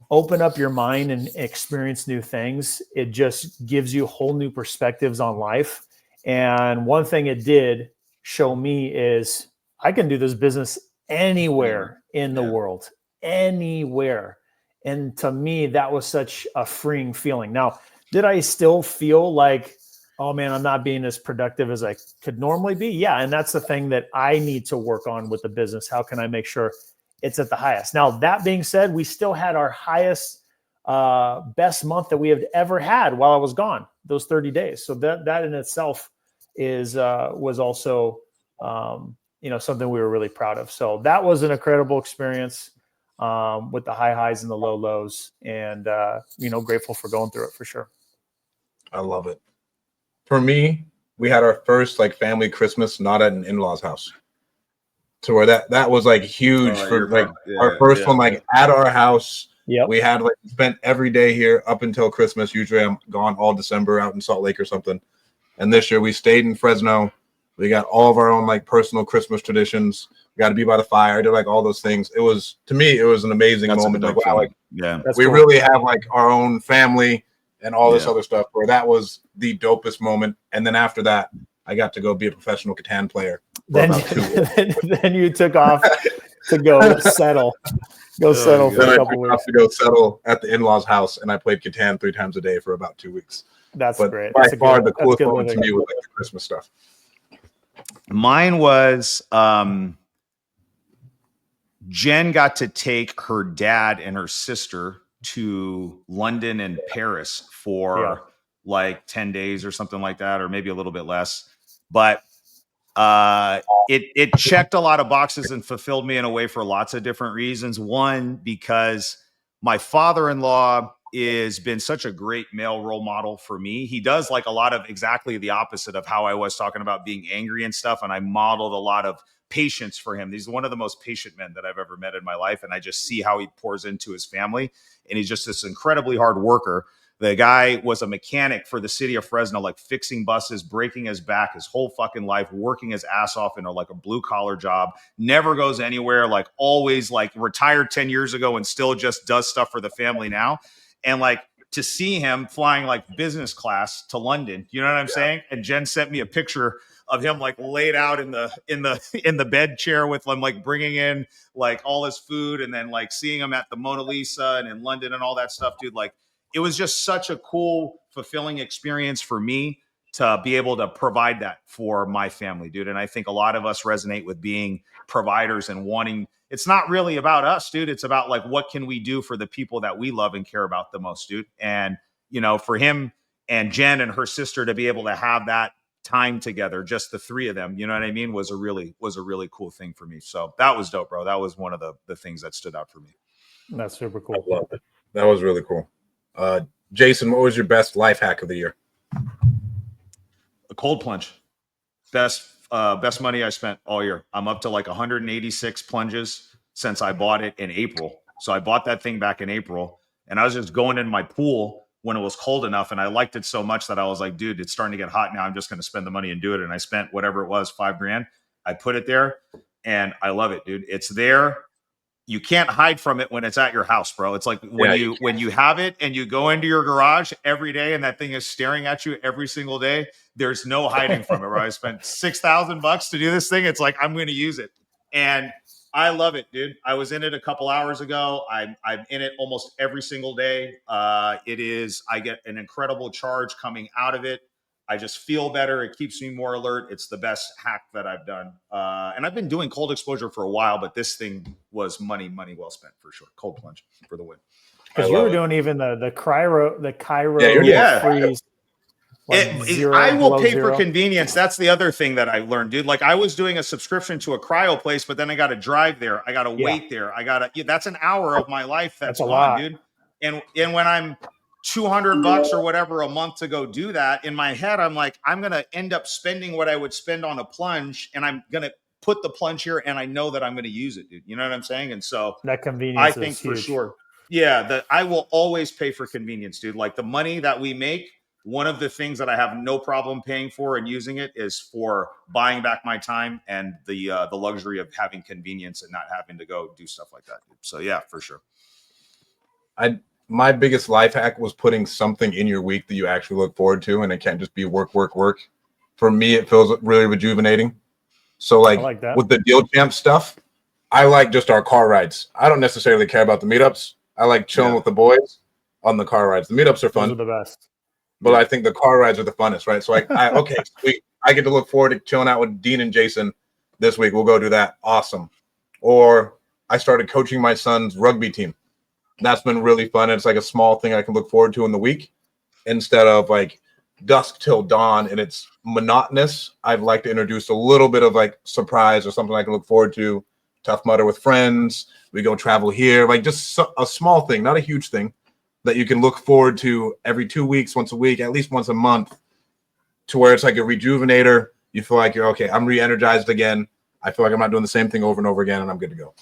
open up your mind and experience new things, it just gives you whole new perspectives on life. And one thing it did show me is I can do this business anywhere in the world, anywhere. And to me, that was such a freeing feeling. Now, did I still feel like, oh man, I'm not being as productive as I could normally be? Yeah. And that's the thing that I need to work on with the business. How can I make sure it's at the highest? Now, that being said, we still had our highest, best month that we have ever had while I was gone, those 30 days. So that in itself was also, something we were really proud of. So that was an incredible experience, with the high highs and the low lows, and, grateful for going through it for sure. I love it. For me, we had our first like family Christmas, not at an in-laws house. To where that was like huge for like our first one, like at our house. Yeah, we had like spent every day here up until Christmas. Usually I'm gone all December out in Salt Lake or something. And this year we stayed in Fresno. We got all of our own like personal Christmas traditions. We got to be by the fire. Did like all those things. To me, it was an amazing moment. Like, wow, like we cool. really have like our own family and all this other stuff. Where that was the dopest moment. And then after that, I got to go be a professional Catan player. Then you took off to go settle. Settle for a couple weeks. To go settle at the in-laws' house, and I played Catan 3 times a day for about 2 weeks. That's great. By far, the coolest moment to me was like the Christmas stuff. Mine was Jen got to take her dad and her sister to London and Paris for like 10 days or something like that, or maybe a little bit less. But it checked a lot of boxes and fulfilled me in a way for lots of different reasons. One, because my father-in-law has been such a great male role model for me. He does like a lot of exactly the opposite of how I was talking about being angry and stuff. And I modeled a lot of patience for him. He's one of the most patient men that I've ever met in my life. And I just see how he pours into his family. And he's just this incredibly hard worker. The guy was a mechanic for the city of Fresno, like fixing buses, breaking his back his whole fucking life, working his ass off in a blue collar job, never goes anywhere, like always like retired 10 years ago and still just does stuff for the family now. And like to see him flying like business class to London, you know what I'm saying? And Jen sent me a picture of him like laid out in the bed chair with him, like bringing in like all his food, and then like seeing him at the Mona Lisa and in London and all that stuff, dude. Like, it was just such a cool, fulfilling experience for me to be able to provide that for my family, dude. And I think a lot of us resonate with being providers and wanting, it's not really about us, dude. It's about like, what can we do for the people that we love and care about the most, dude? And, for him and Jen and her sister to be able to have that time together, just the 3 of them, you know what I mean, was a really cool thing for me. So that was dope, bro. That was one of the things that stood out for me. That's super cool. I love it. That was really cool. Jason, what was your best life hack of the year? A cold plunge. Best money I spent all year. I'm up to like 186 plunges since I bought it in April. So I bought that thing back in April, and I was just going in my pool when it was cold enough, and I liked it so much that I was like, dude, it's starting to get hot now. I'm just going to spend the money and do it. And I spent whatever it was, $5,000. I put it there, and I love it, dude. It's there. You can't hide from it when it's at your house, bro. It's like when you have it and you go into your garage every day and that thing is staring at you every single day, there's no hiding from it, right? I spent $6,000 to do this thing. It's like, I'm going to use it. And I love it, dude. I was in it a couple hours ago. I'm in it almost every single day. I get an incredible charge coming out of it. I just feel better. It keeps me more alert. It's the best hack that I've done. And I've been doing cold exposure for a while, but this thing was money well spent for sure. Cold plunge for the win. Because you were doing even the Cairo Yeah. freeze. I will pay for convenience. That's the other thing that I learned, dude. Like I was doing a subscription to a cryo place, but then I got to drive there. I got to wait there. That's an hour of my life that's a gone, lot. dude. And when I'm $200 or whatever a month to go do that, in my head, I'm like, I'm going to end up spending what I would spend on a plunge, and I'm going to put the plunge here, and I know that I'm going to use it, dude. You know what I'm saying? And so that convenience, I think is for huge. sure. Yeah, I will always pay for convenience, dude. Like the money that we make, one of the things that I have no problem paying for and using it is for buying back my time and the luxury of having convenience and not having to go do stuff like that. So yeah, for sure. My biggest life hack was putting something in your week that you actually look forward to, and it can't just be work. For me, it feels really rejuvenating. So like with the Deal Champ stuff, I like just our car rides. I don't necessarily care about the meetups. I like chilling with the boys on the car rides. The meetups are fun. Those are the best. But I think the car rides are the funnest, right? So okay, sweet. I get to look forward to chilling out with Dean and Jason this week. We'll go do that. Awesome. Or I started coaching my son's rugby team. That's been really fun. It's like a small thing I can look forward to in the week instead of like dusk till dawn and it's monotonous. I'd like to introduce a little bit of like surprise or something I can look forward to. Tough Mudder with friends. We go travel here. Like just a small thing, not a huge thing, that you can look forward to every 2 weeks, once a week, at least once a month, to where it's like a rejuvenator. You feel like you're okay. I'm re-energized again. I feel like I'm not doing the same thing over and over again, and I'm good to go.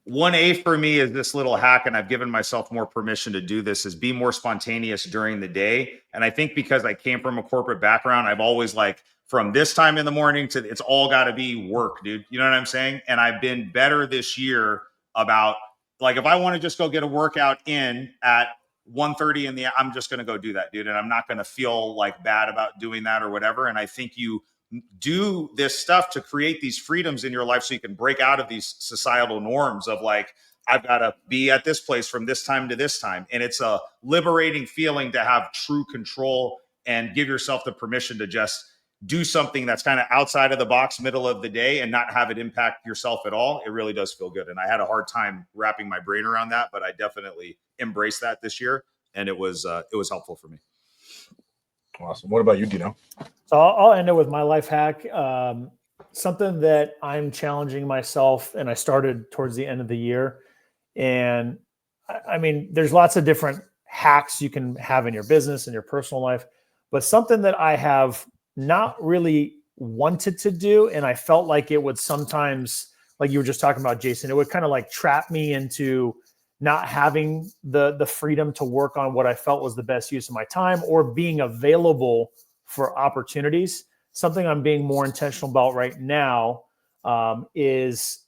1A for me is this little hack, and I've given myself more permission to do this, is be more spontaneous during the day. And I think because I came from a corporate background, I've always like from this time in the morning to it's all got to be work, dude. You know what I'm saying? And I've been better this year about like if I want to just go get a workout in at 1:30 in the, I'm just going to go do that, dude. And I'm not going to feel like bad about doing that or whatever. And I think you do this stuff to create these freedoms in your life so you can break out of these societal norms of like, I've got to be at this place from this time to this time. And it's a liberating feeling to have true control and give yourself the permission to just do something that's kind of outside of the box, middle of the day, and not have it impact yourself at all. It really does feel good. And I had a hard time wrapping my brain around that, but I definitely embraced that this year. And it was helpful for me. Awesome. What about you, Dino? So I'll end it with my life hack. Something that I'm challenging myself, and I started towards the end of the year. And I mean, there's lots of different hacks you can have in your business and your personal life, but something that I have not really wanted to do, and I felt like it would sometimes, like you were just talking about, Jason, it would kind of like trap me into not having the freedom to work on what I felt was the best use of my time or being available for opportunities. Something I'm being more intentional about right now is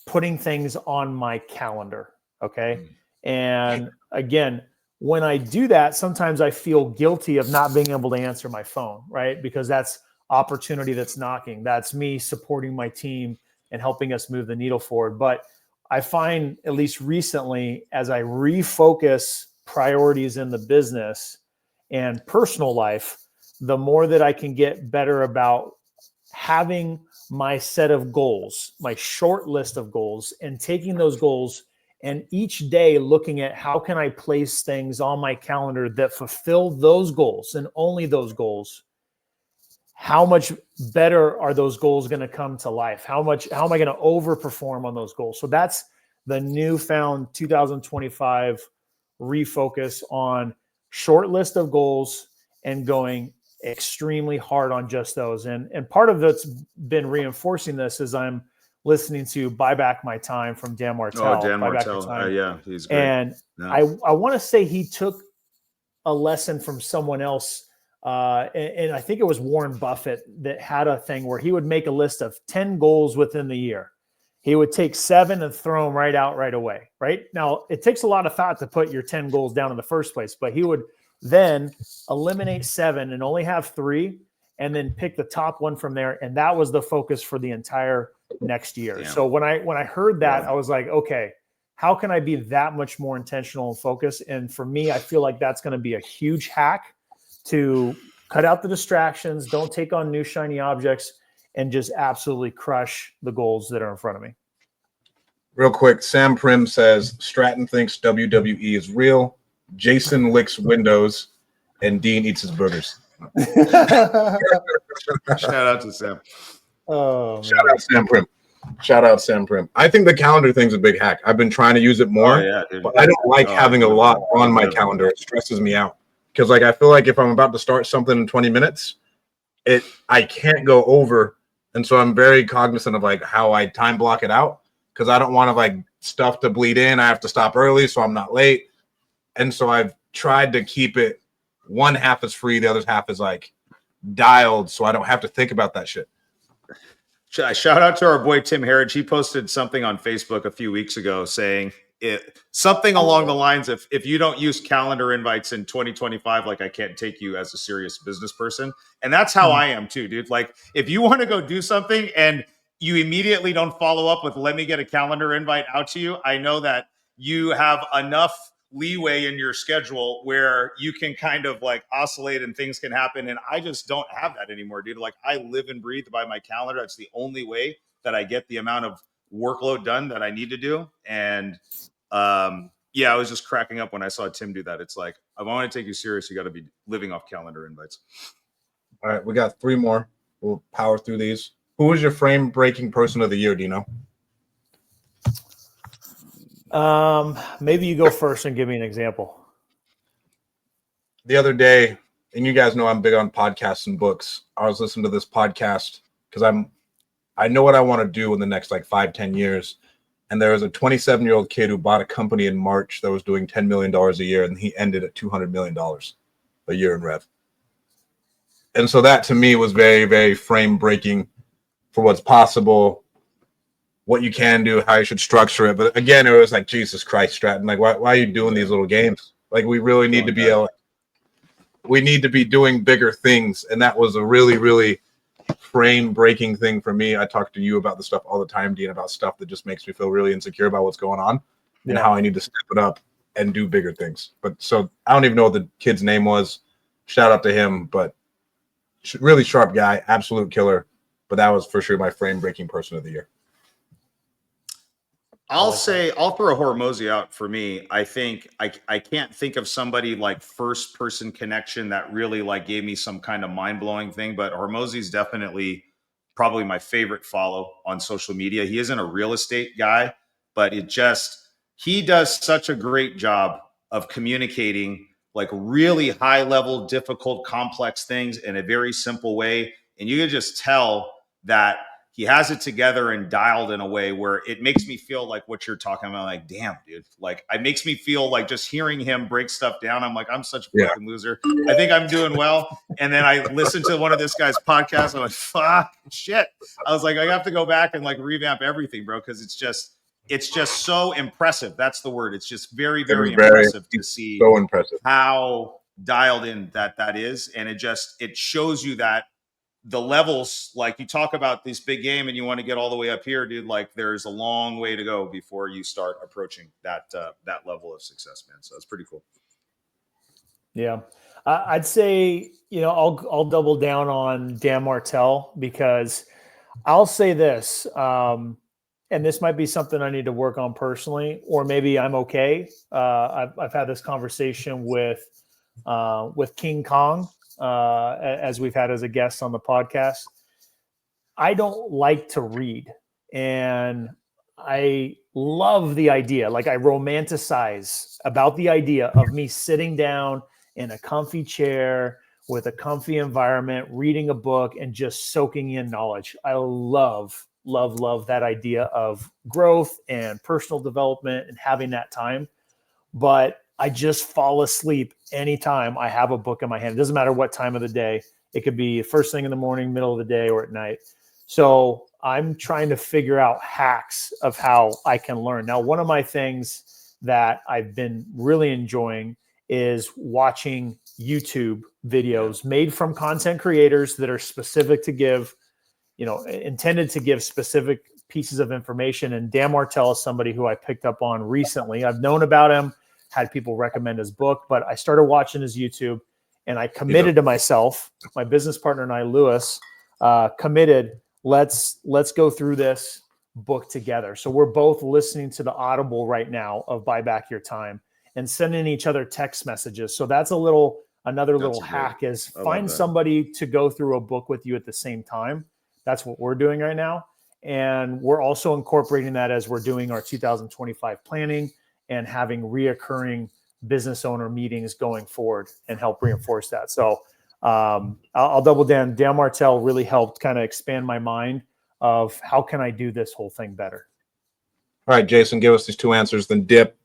putting things on my calendar. Okay. And again, when I do that, sometimes I feel guilty of not being able to answer my phone, right? Because that's opportunity that's knocking. That's me supporting my team and helping us move the needle forward. But I find, at least recently, as I refocus priorities in the business and personal life, the more that I can get better about having my set of goals, my short list of goals, and taking those goals and each day looking at how can I place things on my calendar that fulfill those goals and only those goals. How much better are those goals going to come to life? How am I going to overperform on those goals? So that's the newfound 2025 refocus on short list of goals and going extremely hard on just those. And part of that's been reinforcing this is I'm listening to Buy Back My Time from Dan Martell. Oh, Dan Martell. Yeah, he's great. And yeah. I want to say he took a lesson from someone else. And I think it was Warren Buffett that had a thing where he would make a list of 10 goals within the year. He would take 7 and throw them right out right away. Right now, it takes a lot of thought to put your 10 goals down in the first place, but he would then eliminate 7 and only have 3 and then pick the top one from there. And that was the focus for the entire next year. Damn. So when I heard that, I was like, okay, how can I be that much more intentional and focused? And for me, I feel like that's going to be a huge hack to cut out the distractions, don't take on new shiny objects, and just absolutely crush the goals that are in front of me. Real quick, Sam Prim says Stratton thinks WWE is real. Jason licks windows, and Dean eats his burgers. Shout out to Sam. Oh, Shout out Sam Prim. Shout out Sam Prim. I think the calendar thing's a big hack. I've been trying to use it more, but I don't like having a lot on my calendar. It stresses me out because, like, I feel like if I'm about to start something in 20 minutes, I can't go over, and so I'm very cognizant of like how I time block it out because I don't want to like stuff to bleed in. I have to stop early so I'm not late, and so I've tried to keep it one half is free, the other half is like dialed, so I don't have to think about that shit. Shout out to our boy Tim Harridge. He posted something on Facebook a few weeks ago saying something along the lines of, if you don't use calendar invites in 2025, like I can't take you as a serious business person. And that's how I am too, dude. Like if you want to go do something and you immediately don't follow up with, let me get a calendar invite out to you, I know that you have enough leeway in your schedule where you can kind of like oscillate and things can happen. And I just don't have that anymore, dude. Like I live and breathe by my calendar. It's the only way that I get the amount of workload done that I need to do. And yeah, I was just cracking up when I saw Tim do that. It's like, if I want to take you serious, you got to be living off calendar invites. All right, we got 3 more. We'll power through these. Who was your frame breaking person of the year? Do you know? Maybe you go first and give me an example. The other day, and you guys know I'm big on podcasts and books. I was listening to this podcast because I know what I want to do in the next like 5-10 years. And there was a 27-year-old kid who bought a company in March that was doing $10 million a year, and he ended at $200 million a year in rev. And so that to me was very, very frame breaking for what's possible, what you can do, how you should structure it. But again, it was like, Jesus Christ, Stratton, like why are you doing these little games? Like we really need to be we need to be doing bigger things. And that was a really, really frame breaking thing for me. I talk to you about the stuff all the time, Dean, about stuff that just makes me feel really insecure about what's going on and how I need to step it up and do bigger things. But so I don't even know what the kid's name was. Shout out to him, but really sharp guy, absolute killer. But that was for sure my frame breaking person of the year. I'll throw Hormozy out for me. I think I can't think of somebody like first person connection that really like gave me some kind of mind blowing thing, but Hormozy's definitely probably my favorite follow on social media. He isn't a real estate guy, but he does such a great job of communicating like really high level, difficult, complex things in a very simple way. And you can just tell that he has it together and dialed in a way where it makes me feel like what you're talking about. Like, damn, dude, like it makes me feel like just hearing him break stuff down. I'm like, I'm such a fucking loser. I think I'm doing well. And then I listened to one of this guy's podcasts. I'm like, fuck shit. I was like, I have to go back and like revamp everything, bro. Cause it's just so impressive. That's the word. It's just very, very impressive to see how dialed in that is. And it shows you that the levels, like you talk about this big game and you want to get all the way up here, dude, like there's a long way to go before you start approaching that level of success, man. So it's pretty cool. Yeah. I'd say, I'll double down on Dan Martell because I'll say this, and this might be something I need to work on personally, or maybe I'm okay. I've had this conversation with King Kong, as we've had as a guest on the podcast. I don't like to read, and I love the idea. Like I romanticize about the idea of me sitting down in a comfy chair with a comfy environment, reading a book and just soaking in knowledge. I love that idea of growth and personal development and having that time. But I just fall asleep anytime I have a book in my hand. It doesn't matter what time of the day. It could be first thing in the morning, middle of the day, or at night. So I'm trying to figure out hacks of how I can learn. Now, one of my things that I've been really enjoying is watching YouTube videos made from content creators that are specific to give, intended to give specific pieces of information. And Dan Martell is somebody who I picked up on recently. I've known about him, had people recommend his book, but I started watching his YouTube, and I committed to myself, my business partner and I, Lewis, committed, let's go through this book together. So we're both listening to the Audible right now of Buy Back Your Time and sending each other text messages. So that's another little hack is find somebody to go through a book with you at the same time. That's what we're doing right now. And we're also incorporating that as we're doing our 2025 planning and having reoccurring business owner meetings going forward and help reinforce that. So I'll double down. Dan Martell really helped kind of expand my mind of how can I do this whole thing better. All right, Jason, give us these two answers, then dip.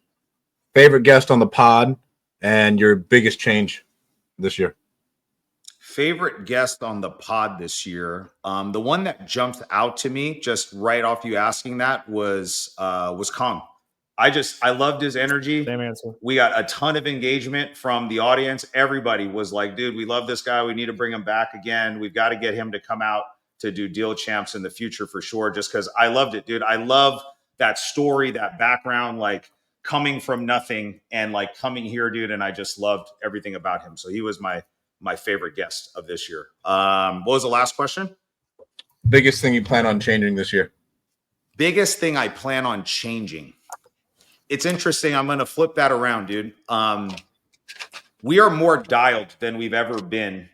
Favorite guest on the pod and your biggest change this year. Favorite guest on the pod this year. The one that jumped out to me just right off you asking that was Kong. I loved his energy. Same answer. We got a ton of engagement from the audience. Everybody was like, dude, we love this guy. We need to bring him back again. We've got to get him to come out to do Deal Champs in the future for sure. Just because I loved it, dude. I love that story, that background, like coming from nothing and like coming here, dude. And I just loved everything about him. So he was my favorite guest of this year. What was the last question? Biggest thing you plan on changing this year? Biggest thing I plan on changing. It's interesting. I'm going to flip that around, dude. We are more dialed than we've ever been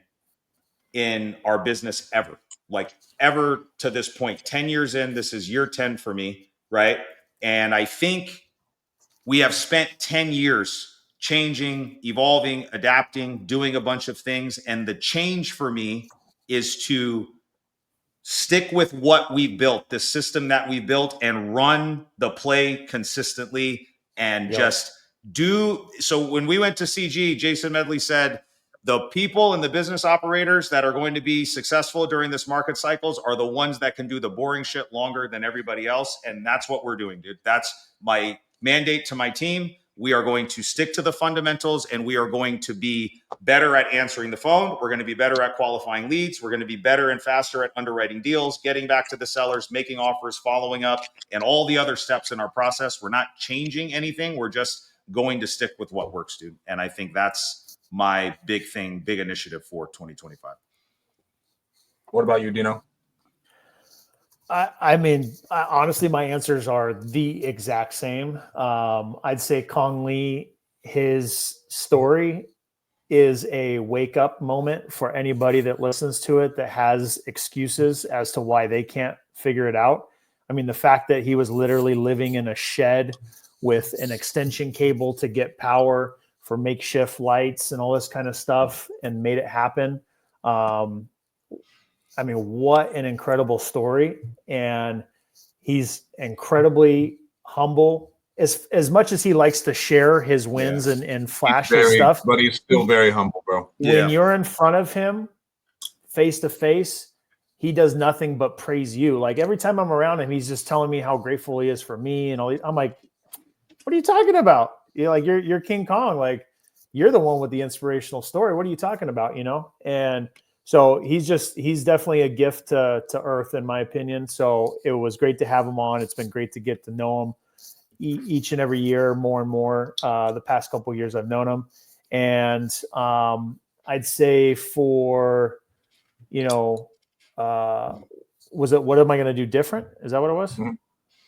in our business ever. Like ever to this point, 10 years in, this is year 10 for me, right? And I think we have spent 10 years changing, evolving, adapting, doing a bunch of things. And the change for me is to stick with what we built, the system that we built, and run the play consistently and just do. So when we went to CG, Jason Medley said, the people and the business operators that are going to be successful during this market cycles are the ones that can do the boring shit longer than everybody else. And that's what we're doing, dude. That's my mandate to my team. We are going to stick to the fundamentals, and we are going to be better at answering the phone. We're going to be better at qualifying leads. We're going to be better and faster at underwriting deals, getting back to the sellers, making offers, following up, and all the other steps in our process. We're not changing anything. We're just going to stick with what works, dude. And I think that's my big thing, big initiative for 2025. What about you, Dino? I mean, honestly, my answers are the exact same. I'd say Kong Lee, his story is a wake up moment for anybody that listens to it that has excuses as to why they can't figure it out. I mean, the fact that he was literally living in a shed with an extension cable to get power for makeshift lights and all this kind of stuff and made it happen. I mean, what an incredible story. And he's incredibly humble. As much as he likes to share his wins and flash his stuff. But he's still very humble, bro. When you're in front of him, face to face, he does nothing but praise you. Like every time I'm around him, he's just telling me how grateful he is for me. And all. I'm like, what are you talking about? You're King Kong. Like you're the one with the inspirational story. What are you talking about? And so he's definitely a gift to Earth, in my opinion. So it was great to have him on. It's been great to get to know him each and every year more and more. The past couple of years I've known him. And I'd say for, was it, what am I going to do different? Is that what it was? Mm-hmm.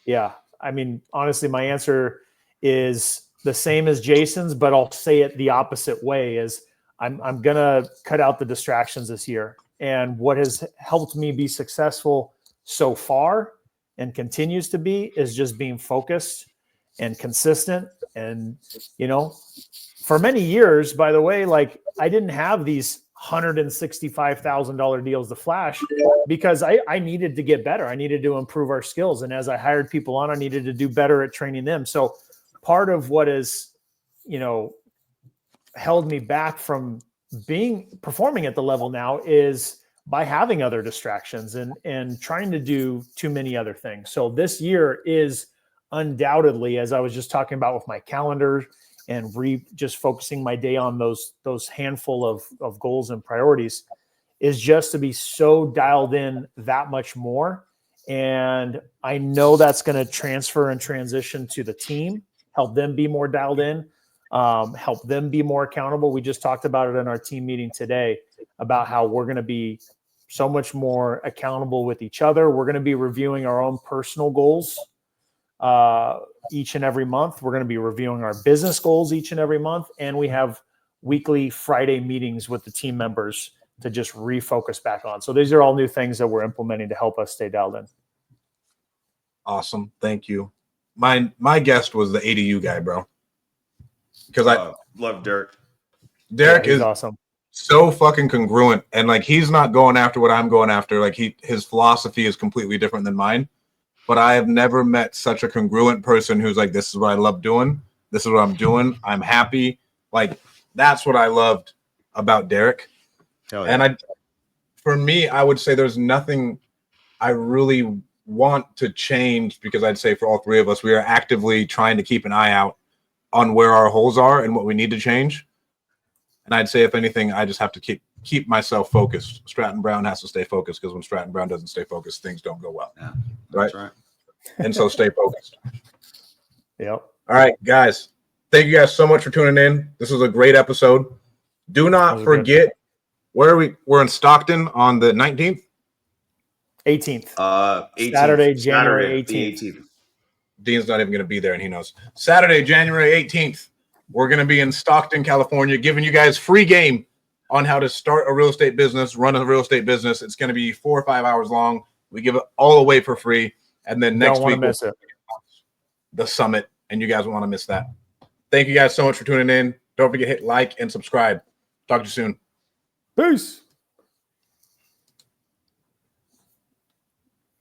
Yeah. I mean, honestly, my answer is the same as Jason's, but I'll say it the opposite way is I'm going to cut out the distractions this year. And what has helped me be successful so far and continues to be is just being focused and consistent. And, for many years, by the way, like I didn't have these $165,000 deals to flash because I needed to get better. I needed to improve our skills. And as I hired people on, I needed to do better at training them. So part of what is, held me back from performing at the level now is by having other distractions and trying to do too many other things. So this year is undoubtedly, as I was just talking about with my calendar and just focusing my day on those handful of goals and priorities, is just to be so dialed in that much more And I know that's going to transfer and transition to the team, help them be more dialed in, help them be more accountable. We just talked about it in our team meeting today about how we're going to be so much more accountable with each other. We're going to be reviewing our own personal goals each and every month. We're going to be reviewing our business goals each and every month. And we have weekly Friday meetings with the team members to just refocus back on. So these are all new things that we're implementing to help us stay dialed in. Awesome. Thank you. My guest was the ADU guy, bro. Because I love Derek. Derek is awesome. So fucking congruent, and like he's not going after what I'm going after. Like his philosophy is completely different than mine. But I have never met such a congruent person who's like, this is what I love doing. This is what I'm doing. I'm happy. Like that's what I loved about Derek. Hell yeah. And for me, I would say there's nothing I really want to change, because I'd say for all three of us, we are actively trying to keep an eye out on where our holes are and what we need to change. And I'd say, if anything, I just have to keep myself focused. Stratton Brown has to stay focused, because when Stratton Brown doesn't stay focused, things don't go well. Yeah, right? And so stay focused. Yep. All right, guys. Thank you guys so much for tuning in. This was a great episode. Do not forget, where are we? We're in Stockton on the 19th? 18th. 18th. Saturday, January 18th. Dean's not even going to be there, and he knows. Saturday, January 18th, we're going to be in Stockton, California, giving you guys free game on how to start a real estate business, run a real estate business. It's going to be 4 or 5 hours long. We give it all away for free. And then next week, miss it. The summit, and you guys won't want to miss that. Thank you guys so much for tuning in. Don't forget to hit like and subscribe. Talk to you soon. Peace.